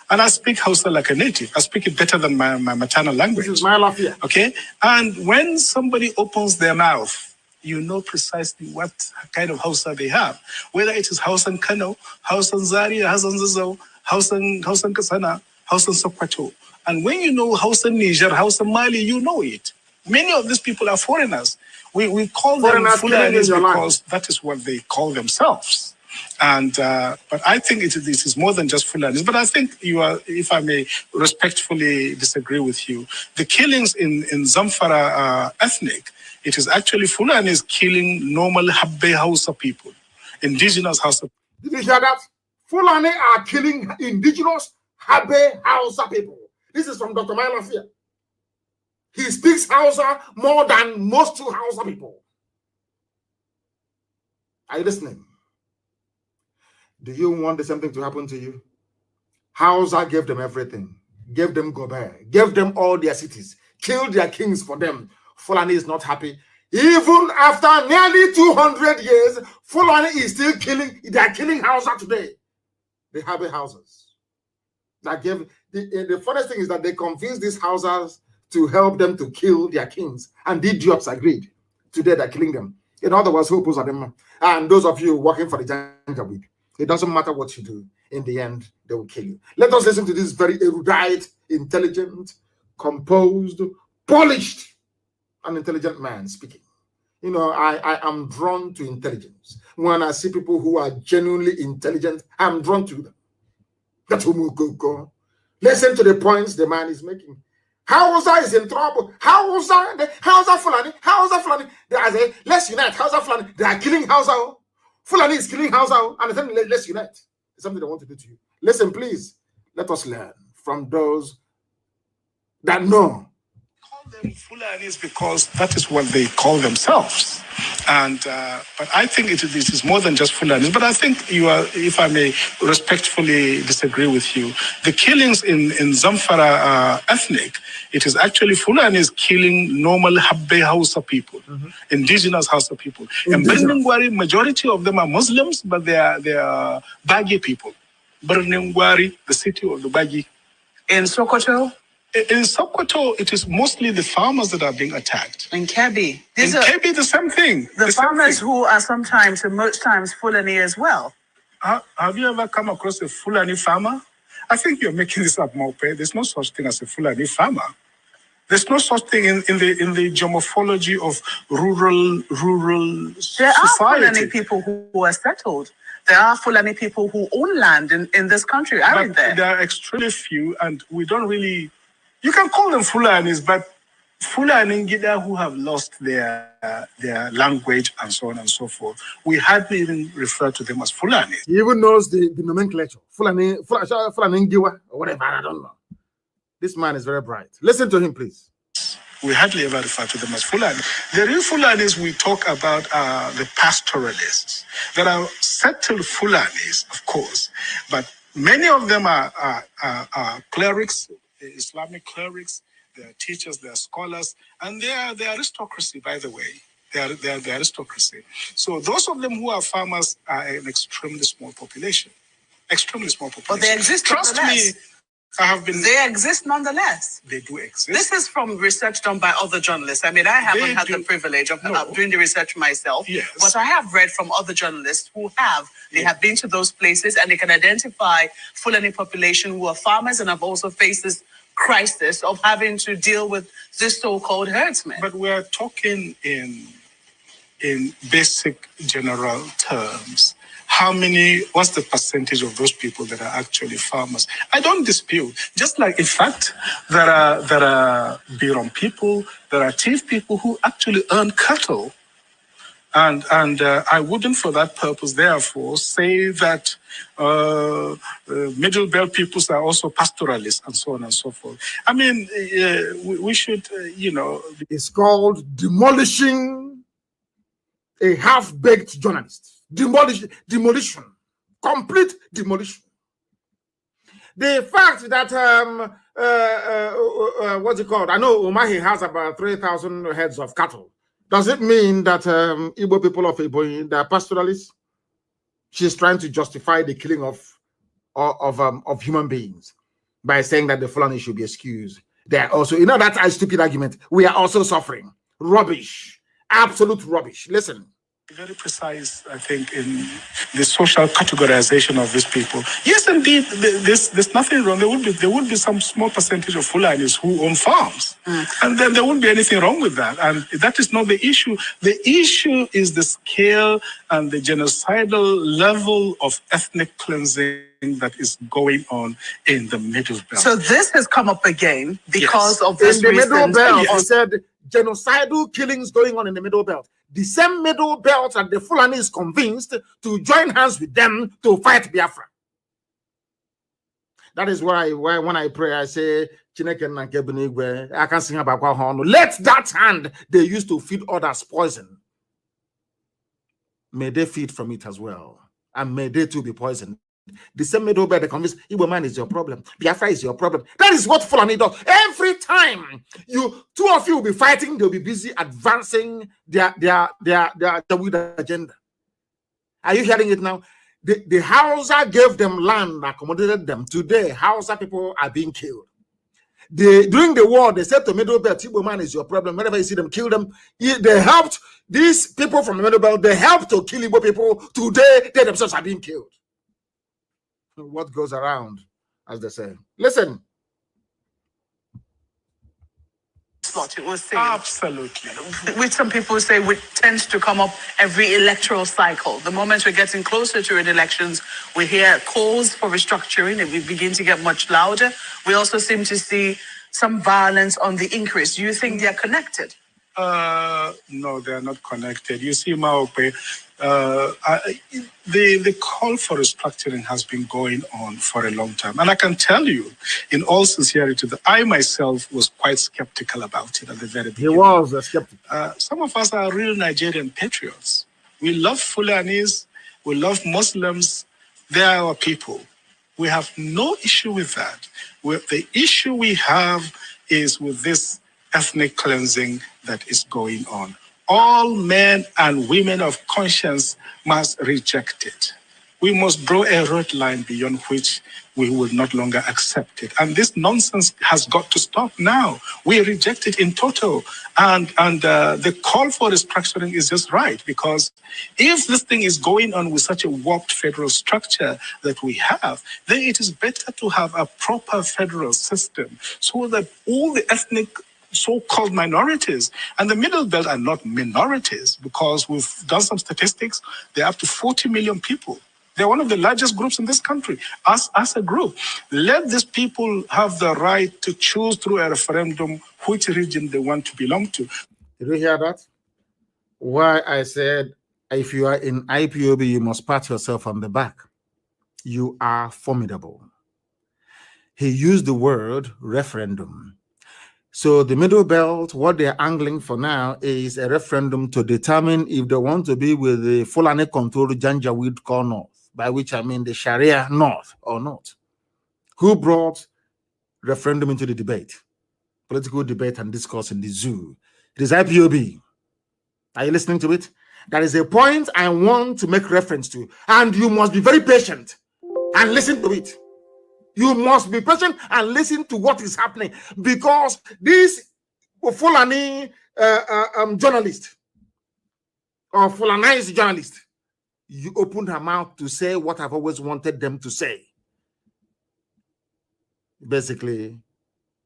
and I speak Hausa like a native, I speak it better than my maternal language. This is my life here. Okay? And when somebody opens their mouth, you know precisely what kind of Hausa they have. Whether it is Hausan Kano, Hausan Zaria, Hausan Zazo, Hausan Kasana, Hausan Sokoto. And when you know Hausan Niger, Hausan Mali, you know it. Many of these people are foreigners. We call them Fulanis because that is what they call themselves. And but I think this is more than just Fulanis. But I think you are, if I may respectfully disagree with you, the killings in Zamfara ethnic, it is actually Fulanis killing normal Habbe Hausa people, indigenous Hausa. Did you hear that? Fulani are killing indigenous Habbe Hausa people. This is from Dr. Mailafia. He speaks Hausa more than most Hausa people. Are you listening? Do you want the same thing to happen to you? Hausa gave them everything. Gave them Gobert. Gave them all their cities. Killed their kings for them. Fulani is not happy. Even after nearly 200 years, Fulani is still killing. They are killing Hausa today. They have houses. That gave the funniest thing is that they convinced these Hausas to help them to kill their kings. And the idiots agreed. Today they're killing them. In other words, who opposed them? And those of you working for the Janjaweed, it doesn't matter what you do. In the end, they will kill you. Let us listen to this very erudite, intelligent, composed, polished, and intelligent man speaking. You know, I am drawn to intelligence. When I see people who are genuinely intelligent, I'm drawn to them. That's who go. Listen to the points the man is making. Hausa is in trouble. Hausa Fulani. They are saying, let's unite. Hausa Fulani. They are killing Hausa. Fulani is killing Hausa. And then let's unite. It's something they want to do to you. Listen, please. Let us learn from those that know. Call them Fulanis because that is what they call themselves. And but I think it is more than just Fulanis. But I think you are, if I may respectfully disagree with you, the killings in Zamfara ethnic, it is actually Fulanis killing normal Habbe Hausa people, indigenous Hausa people. And Birningwari, majority of them are Muslims, but they are Bagi people. Birningwari, the city of the Bagi. In Sokoto? In Sokoto, it is mostly the farmers that are being attacked. In Kebbi. In Kebbi, the same thing. The farmers who are sometimes, and most times, Fulani as well. Have you ever come across a Fulani farmer? I think you're making this up, Mope. There's no such thing as a Fulani farmer. There's no such thing in the geomorphology of rural society. There are Fulani people who are settled. There are Fulani people who own land in this country, aren't there? There are extremely few, and we don't really... You can call them Fulanis, but Fulani who have lost their language and so on and so forth, we hardly even refer to them as Fulani. He even knows the nomenclature. Fulani Ngiwa, or whatever, I don't know. This man is very bright. Listen to him, please. We hardly ever refer to them as Fulani. The real Fulanis we talk about are the pastoralists. There are settled Fulanis, of course, but many of them are clerics, Islamic clerics, they are teachers, they are scholars, and they are the aristocracy, by the way. They are the aristocracy. So those of them who are farmers are an extremely small population. Extremely small population. But they exist. Trust me, They exist nonetheless. They do exist. This is from research done by other journalists. I mean, I haven't had the privilege of doing the research myself. Yes. But I have read from other journalists who have. They have been to those places and they can identify Fulani population who are farmers and have also faced this crisis of having to deal with this so-called herdsmen. But we're talking in basic general terms. What's the percentage of those people that are actually farmers? I don't dispute. Just like, in fact, there are Biron people, there are Tiv people who actually earn cattle. And I wouldn't, for that purpose, therefore, say that Middle Belt peoples are also pastoralists and so on and so forth. I mean, we should, It's called demolishing a half-baked journalist. Demolition. Complete demolition. The fact that, what's it called? I know Umahi has about 3,000 heads of cattle. Does it mean that Igbo people of Igbo, they are pastoralists? She's trying to justify the killing of of human beings by saying that the Fulani should be excused. They are also, you know, that's a stupid argument. We are also suffering. Rubbish. Absolute rubbish. Listen. Very precise, I think, in the social categorization of these people. Yes, indeed, there's nothing wrong. There would be some small percentage of Fulanis who own farms, and then there wouldn't be anything wrong with that. And that is not the issue. The issue is the scale and the genocidal level of ethnic cleansing that is going on in the Middle Belt. So this has come up again because of this in the Middle Belt. Yes. I said genocidal killings going on in the Middle Belt. The same Middle Belt that the Fulani is convinced to join hands with them to fight Biafra. That is why when I pray, I say, I can sing about let that hand they used to feed others poison. May they feed from it as well. And may they too be poisoned. The same Middle Belt, they convince Igbo man is your problem. Biafra is your problem. That is what Fulani does. Every time two of you will be fighting, they'll be busy advancing their agenda. Are you hearing it now? The Hausa gave them land, accommodated them. Today, Hausa people are being killed. During the war, they said to Middle Belt, Igbo man is your problem. Whenever you see them, kill them. They helped these people from the Middle Belt. They helped to kill Igbo people. Today, they themselves are being killed. What goes around, as they say. Listen. What it was saying. Absolutely. Which some people say tends to come up every electoral cycle. The moment we're getting closer to an elections, we hear calls for restructuring and we begin to get much louder. We also seem to see some violence on the increase. Do you think they're connected? No, they are not connected. You see, Maokwe, the call for restructuring has been going on for a long time. And I can tell you, in all sincerity, that I myself was quite skeptical about it at the very beginning. He was a skeptic. Some of us are real Nigerian patriots. We love Fulanis. We love Muslims. They are our people. We have no issue with that. The issue we have is with this ethnic cleansing that is going on. All men and women of conscience must reject it. We must draw a red line beyond which we will not longer accept it. And this nonsense has got to stop now. We reject it in total. And the call for restructuring is just right, because if this thing is going on with such a warped federal structure that we have, then it is better to have a proper federal system so that all the ethnic so-called minorities, and the Middle Belt are not minorities, because we've done some statistics, they're up to 40 million people. They're one of the largest groups in this country, as a group. Let these people have the right to choose through a referendum which region they want to belong to. Did you hear that? Why I said, if you are in IPOB, you must pat yourself on the back. You are formidable. He used the word referendum. So the Middle Belt, what they're angling for now is a referendum to determine if they want to be with the Fulani-controlled Janjaweed core north, by which I mean the Sharia north or not. Who brought referendum into the debate? Political debate and discourse in the zoo. It is IPOB. Are you listening to it? That is a point I want to make reference to. And you must be very patient and listen to it. You must be patient and listen to what is happening, because this Fulani journalist or Fulanized journalist, you opened her mouth to say what I've always wanted them to say. Basically,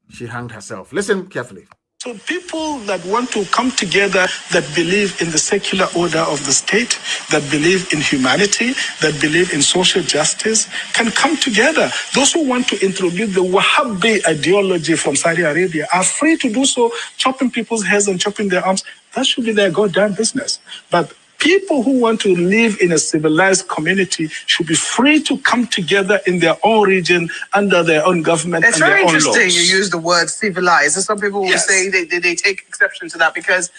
she hanged herself. Listen carefully. So people that want to come together, that believe in the secular order of the state, that believe in humanity, that believe in social justice, can come together. Those who want to introduce the Wahhabi ideology from Saudi Arabia are free to do so, chopping people's heads and chopping their arms. That should be their goddamn business. But people who want to live in a civilized community should be free to come together in their own region under their own government and their own laws. It's very interesting you use the word civilized. Some people will say they take exception to that, because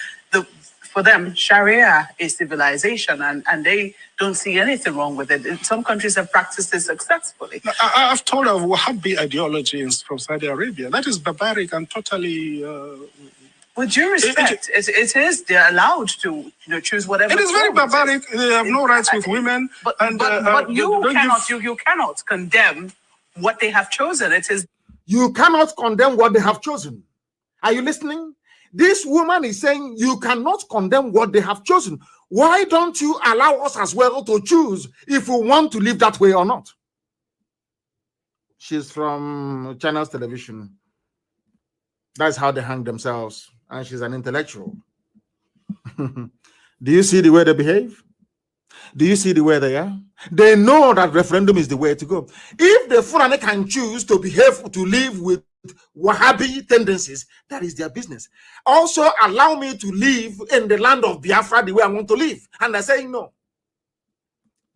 for them, Sharia is civilization, and they don't see anything wrong with it. Some countries have practiced it successfully. I've told of Wahhabi ideology from Saudi Arabia. That is barbaric and totally With due respect, it is, they're allowed to choose whatever. It is very barbaric. They have no rights with women. But you cannot condemn what they have chosen. It is. You cannot condemn what they have chosen. Are you listening? This woman is saying you cannot condemn what they have chosen. Why don't you allow us as well to choose if we want to live that way or not? She's from China's television. That's how they hang themselves. And she's an intellectual. Do you see the way they behave? Do you see the way they are? They know that referendum is the way to go. If the Fulani can choose to behave, to live with Wahhabi tendencies, that is their business. Also, allow me to live in the land of Biafra the way I want to live. And they're saying no.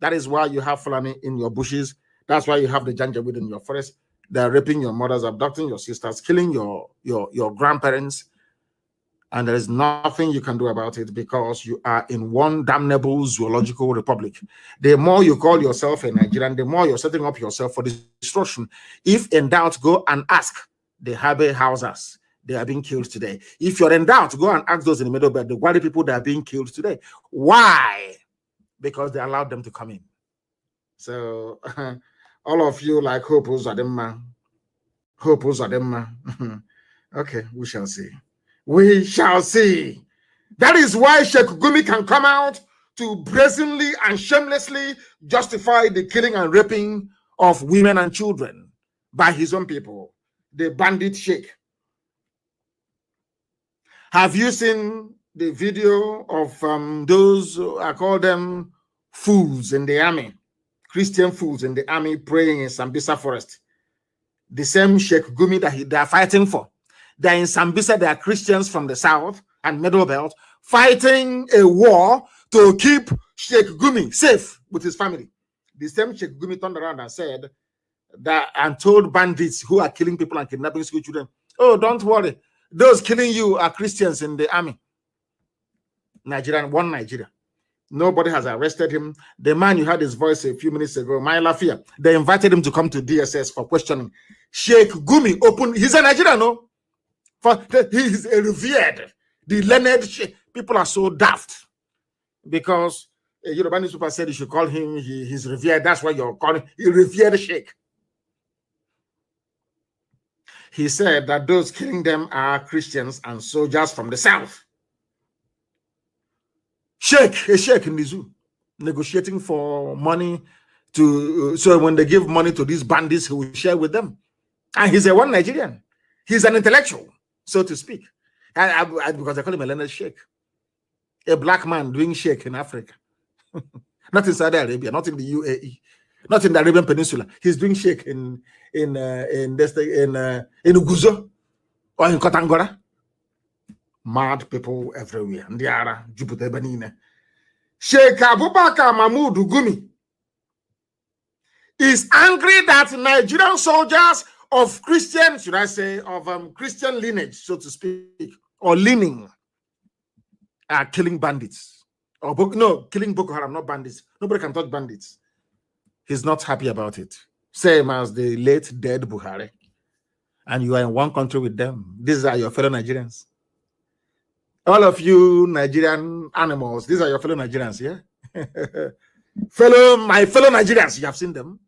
That is why you have Fulani in your bushes. That's why you have the Janjaweed in your forest. They're raping your mothers, abducting your sisters, killing your grandparents. And there is nothing you can do about it because you are in one damnable zoological republic. The more you call yourself a Nigerian, the more you're setting up yourself for destruction. If in doubt, go and ask the Habe Hausas. They are being killed today. If you're in doubt, go and ask those in the middle belt, the Gwari people that are being killed today. Why? Because they allowed them to come in. So all of you like Hope Uzadema. Hope Uzadema. Okay, we shall see. We shall see. That is why Sheikh Gumi can come out to brazenly and shamelessly justify the killing and raping of women and children by his own people, the bandit Sheikh. Have you seen the video of those, I call them fools in the army, Christian fools in the army praying in Sambisa forest? The same Sheikh Gumi that they are fighting for. They're in Sambisa, they are Christians from the south and middle belt fighting a war to keep Sheikh Gumi safe with his family. The same Sheikh Gumi turned around and said that and told bandits who are killing people and kidnapping school children, oh, don't worry, those killing you are Christians in the army. Nigerian, one Nigeria. Nobody has arrested him. The man you heard his voice a few minutes ago, my Lafia, they invited him to come to DSS for questioning. Sheikh Gumi opened, he's a Nigerian, no? He is a revered, the learned Sheikh. People are so daft because Yoruba newspaper said you should call him, he's revered. That's why you're calling him revered Sheikh. He said that those killing them are Christians and soldiers from the south. Sheikh, a Sheikh in the zoo, negotiating for money to, so when they give money to these bandits, he will share with them. And he's a one Nigerian. He's an intellectual, so to speak. Because I call him a learned Sheikh. A black man doing Sheikh in Africa. Not in Saudi Arabia, not in the UAE, not in the Arabian Peninsula. He's doing Sheikh in Uguzo or in Kotangora. Mad people everywhere. Ndiara, Jupiter Benine. Sheikh Abubakar Mahmoud Gumi is angry that Nigerian soldiers of Christian, should I say, of Christian lineage, so to speak, or leaning, are killing bandits. Or killing Boko Haram, not bandits. Nobody can touch bandits. He's not happy about it. Same as the late dead Buhari. And you are in one country with them. These are your fellow Nigerians. All of you Nigerian animals, these are your fellow Nigerians, yeah? My fellow Nigerians, you have seen them.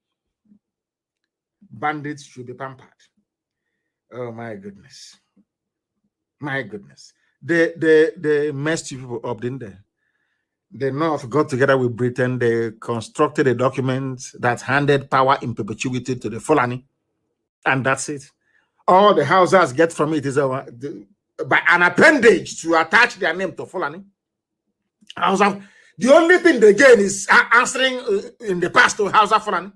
Bandits should be pampered. Oh my goodness. My goodness. They messed people up, didn't they? The North got together with Britain. They constructed a document that handed power in perpetuity to the Fulani. And that's it. All the houses get from it is by an appendage to attach their name to Fulani. The only thing they gain is answering in the past to Hausa Fulani.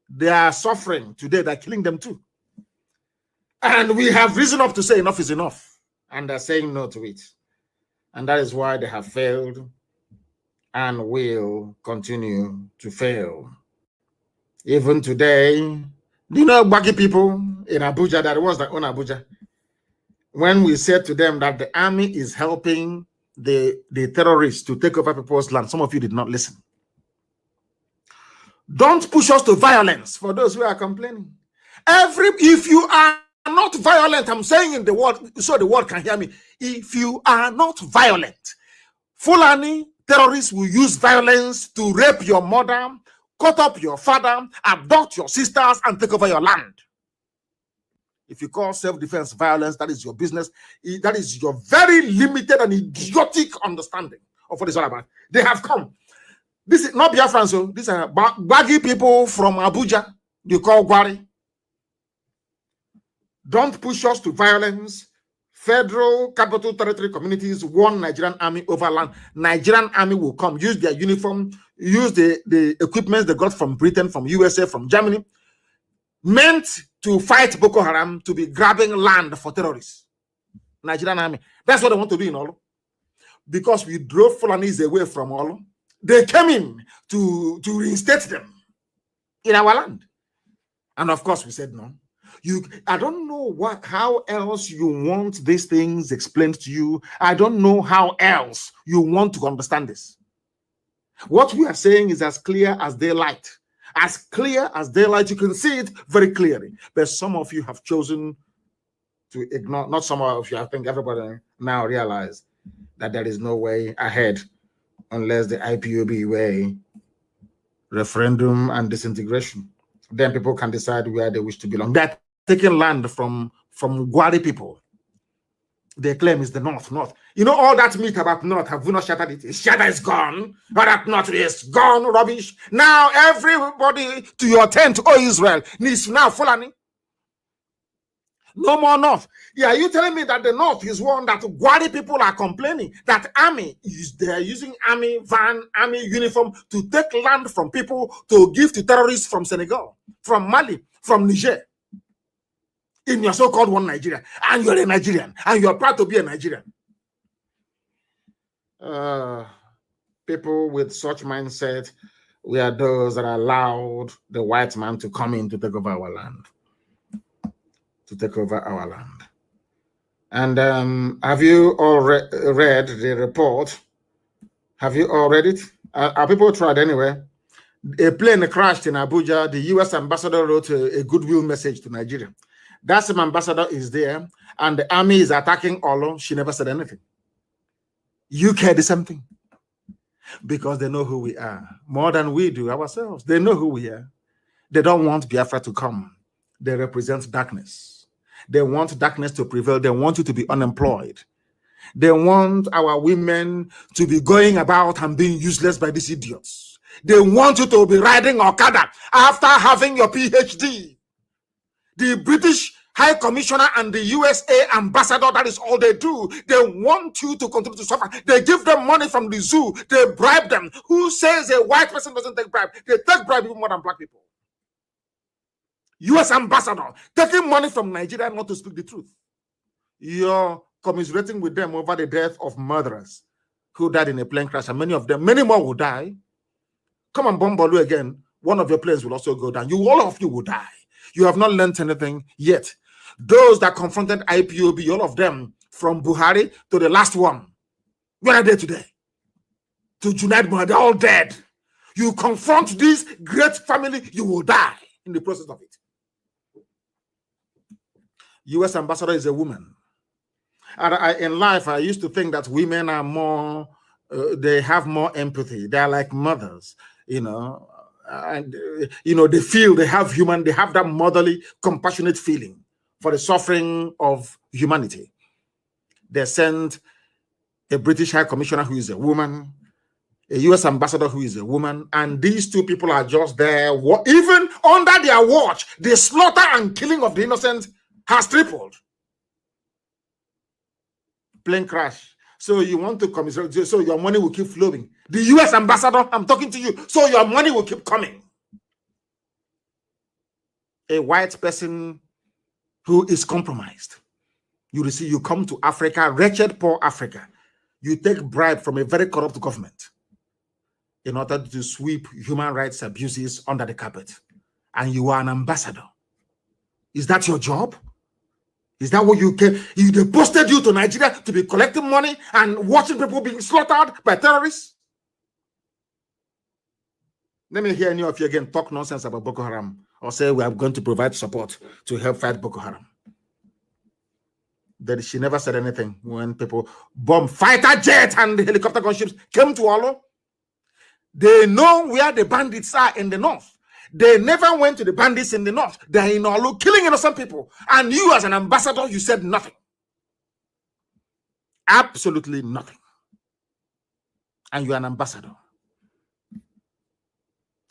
They are suffering today. They're killing them too. And we have reason up to say enough is enough. And they're saying no to it. And that is why they have failed and will continue to fail. Even today, do you know Baki people in Abuja that was that own Abuja? When we said to them that the army is helping the terrorists to take over people's land, some of you did not listen. Don't push us to violence for those who are complaining. If you are not violent, I'm saying in the word so the world can hear me. If you are not violent, Fulani terrorists will use violence to rape your mother, cut up your father, abduct your sisters, and take over your land. If you call self-defense violence, that is your business. That is your very limited and idiotic understanding of what it's all about. They have come. This is not Biafrans, so these are baggy people from Abuja. You call Gwari. Don't push us to violence. Federal Capital Territory communities won Nigerian army over land. Nigerian army will come, use their uniform, use the equipment they got from Britain, from USA, from Germany, meant to fight Boko Haram, to be grabbing land for terrorists. Nigerian army. That's what they want to do in Olo. Because we drove Fulanis away from Olo, they came in to reinstate them in our land. And of course, we said no. I don't know how else you want these things explained to you. I don't know how else you want to understand this. What we are saying is as clear as daylight. As clear as daylight, you can see it very clearly. But some of you have chosen to ignore, not some of you, I think everybody now realize that there is no way ahead unless the IPOB way, referendum and disintegration. Then people can decide where they wish to belong. They're taking land from Gwari people. Their claim is the North. You know all that myth about North, have we not shattered it? Shatter is gone. All that North is gone, rubbish. Now everybody to your tent, oh Israel, needs now Fulani. No more North. Yeah, you telling me that the North is one that Gwari people are complaining that army they're using army van, army uniform to take land from people to give to terrorists from Senegal, from Mali, from Niger. In your so-called one Nigeria, and you're a Nigerian, and you're proud to be a Nigerian. People with such mindset, we are those that allowed the white man to come in to take over our land. And have you all read the report? Have you all read it? Are people tried anyway? A plane crashed in Abuja. The U.S. ambassador wrote a goodwill message to Nigeria. That same ambassador is there, and the army is attacking Olo. She never said anything. UK the same thing. Because they know who we are. More than we do ourselves. They know who we are. They don't want Biafra to come. They represent darkness. They want darkness to prevail. They want you to be unemployed. They want our women to be going about and being useless by these idiots. They want you to be riding Okada after having your PhD. The British High Commissioner and the USA ambassador, that is all they do. They want you to continue to suffer. They give them money from the zoo. They bribe them. Who says a white person doesn't take bribe? They take bribe even more than black people. US ambassador taking money from Nigeria not to speak the truth. You're commiserating with them over the death of murderers who died in a plane crash, and many of them, many more will die. Come and bomb Bolu again. One of your planes will also go down. All of you will die. You have not learned anything yet. Those that confronted IPOB, all of them, from Buhari to the last one, where are they today? To Junaid Buhari, they're all dead. You confront this great family, you will die in the process of it. US ambassador is a woman. And in life, I used to think that women are more, they have more empathy. They're like mothers, you know. And they feel they have that motherly, compassionate feeling for the suffering of humanity. They sent a British High Commissioner who is a woman, a US ambassador who is a woman, and these two people are just there. Even under their watch, the slaughter and killing of the innocent has tripled. Plane crash. So you want to commiserate, so your money will keep flowing. The US ambassador, I'm talking to you, so your money will keep coming. A white person who is compromised. You come to Africa, wretched, poor Africa. You take bribe from a very corrupt government in order to sweep human rights abuses under the carpet. And you are an ambassador. Is that your job? Is that what you can? They posted you to Nigeria to be collecting money and watching people being slaughtered by terrorists? Let me hear any of you again talk nonsense about Boko Haram or say we are going to provide support to help fight Boko Haram. that she never said anything when people bomb fighter jet and the helicopter gunships came to Olo. They know where the bandits are in the north. They never went to the bandits in the north. They're in Olo killing innocent people. And you as an ambassador, you said nothing. Absolutely nothing. And you're an ambassador.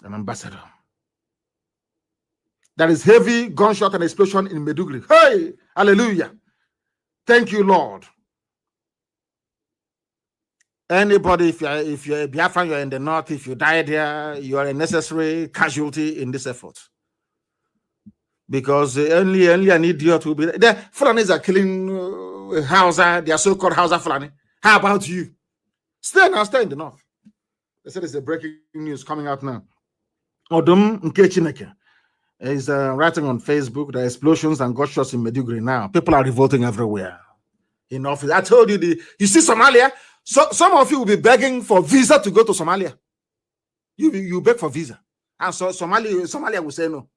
An ambassador. There is heavy gunshot and explosion in Maiduguri. Hey, hallelujah. Thank you, Lord. Anybody, if you're a Biafran, you're in the north, if you die there, you are a necessary casualty in this effort. Because only an idiot will be there. The Fulanis are killing Hausa, they are so-called Hausa Fulani. How about you? Stay in the north. They said it's a breaking news coming out now. Odum Nkechineke is writing on Facebook the explosions and gunshots in Maiduguri now. People are revolting everywhere. In office, I told you, you see Somalia? So some of you will be begging for visa to go to Somalia. You beg for visa. And so Somalia will say no.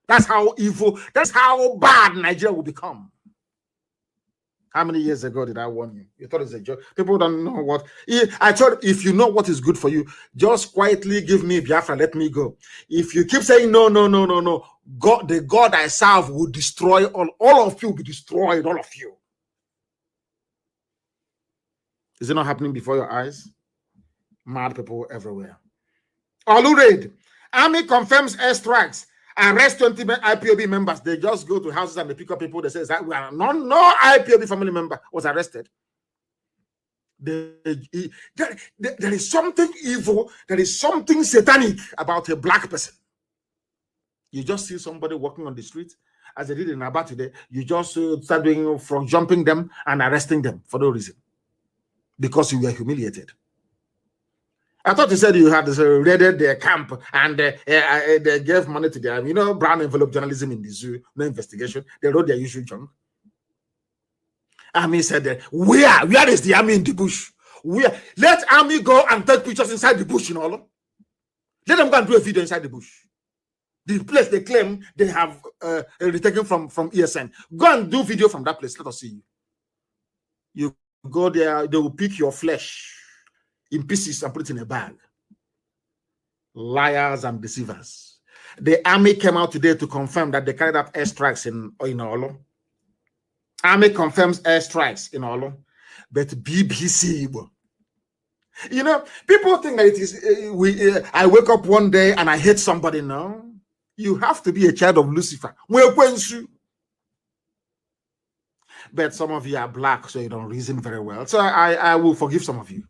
That's how evil, that's how bad Nigeria will become. How many years ago did I warn you? You thought it's a joke. People don't know what. I thought if you know what is good for you, just quietly give me Biafra, let me go. If you keep saying no, God, the God I serve will destroy all of you, will be destroyed, all of you. Is it not happening before your eyes? Mad people everywhere. Olu raid. Army confirms airstrikes. Arrest 20 IPOB members. They just go to houses and they pick up people. They say that we are no IPOB family member was arrested. There is something evil. There is something satanic about a black person. You just see somebody walking on the street, as they did in Aba today. You just start doing from jumping them and arresting them for no reason. Because you were humiliated. I thought you said you had raided their camp and they gave money to them. You know, brown envelope journalism in the zoo, no investigation. They wrote their usual junk. Army said, where is the army in the bush? Let army go and take pictures inside the bush, you know. Let them go and do a video inside the bush. The place they claim they have retaken from ESN. Go and do video from that place. Let us see you. You go there, they will pick your flesh in pieces and put it in a bag. Liars and deceivers. The army came out today to confirm that they carried out airstrikes in Olo. Army confirms airstrikes in Olo. But BBC, you know, people think that it is, I wake up one day and I hate somebody. No. You have to be a child of Lucifer. But some of you are black, so you don't reason very well. So I will forgive some of you.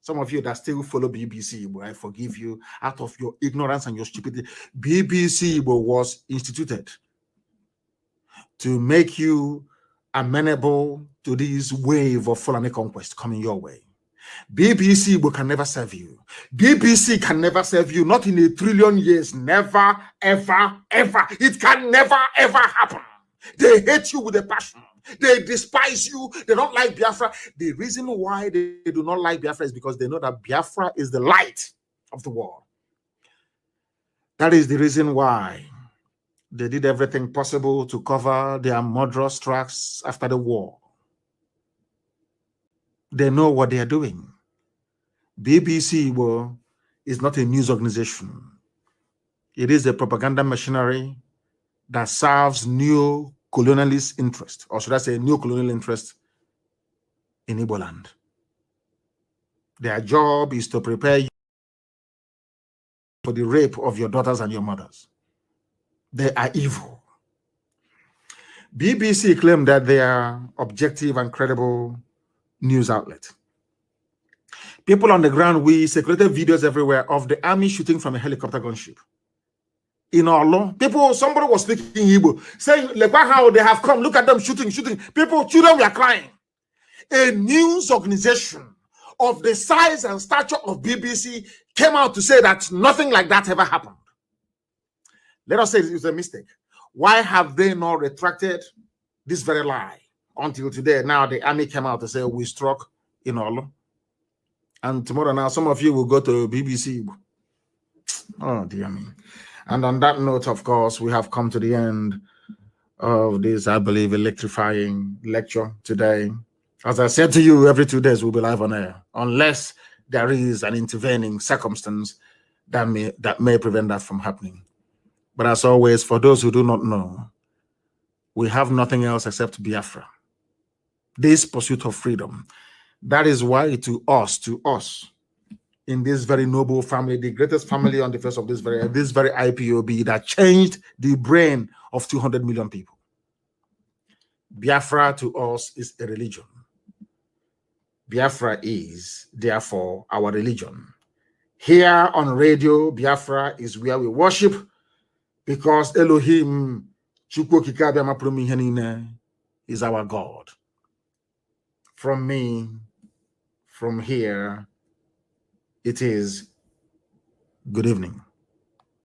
Some of you that still follow BBC, I forgive you out of your ignorance and your stupidity. BBC was instituted to make you amenable to this wave of Fulani conquest coming your way. BBC can never serve you. BBC can never serve you, not in a trillion years. Never, ever, ever. It can never, ever happen. They hate you with a passion. They despise you. They don't like Biafra. The reason why they do not like Biafra is because they know that Biafra is the light of the world. That is the reason why they did everything possible to cover their murderous tracks after the war. They know what they are doing. BBC is not a news organization. It is a propaganda machinery that serves neo-colonialist interest, or should I say neo-colonial interest in Igbo land. Their job is to prepare you for the rape of your daughters and your mothers. They are evil. BBC claim that they are objective and credible news outlet. People on the ground, we circulated videos everywhere of the army shooting from a helicopter gunship. In Olo, somebody was speaking Igbo, saying, look at how they have come, look at them shooting. Children were crying. A news organization of the size and stature of BBC came out to say that nothing like that ever happened. Let us say it was a mistake. Why have they not retracted this very lie until today? Now the army came out to say we struck in Olo. And tomorrow now, some of you will go to BBC. Oh, dear me. And on that note, of course, we have come to the end of this, I believe, electrifying lecture today. As I said to you, every 2 days we'll be live on air, unless there is an intervening circumstance that may prevent that from happening. But as always, for those who do not know, we have nothing else except Biafra. This pursuit of freedom. That is why to us, in this very noble family, the greatest family on the face of this very IPOB that changed the brain of 200 million people. Biafra to us is a religion. Biafra is, therefore, our religion. Here on radio, Biafra is where we worship, because Elohim is our God. From me, from here, it is good evening.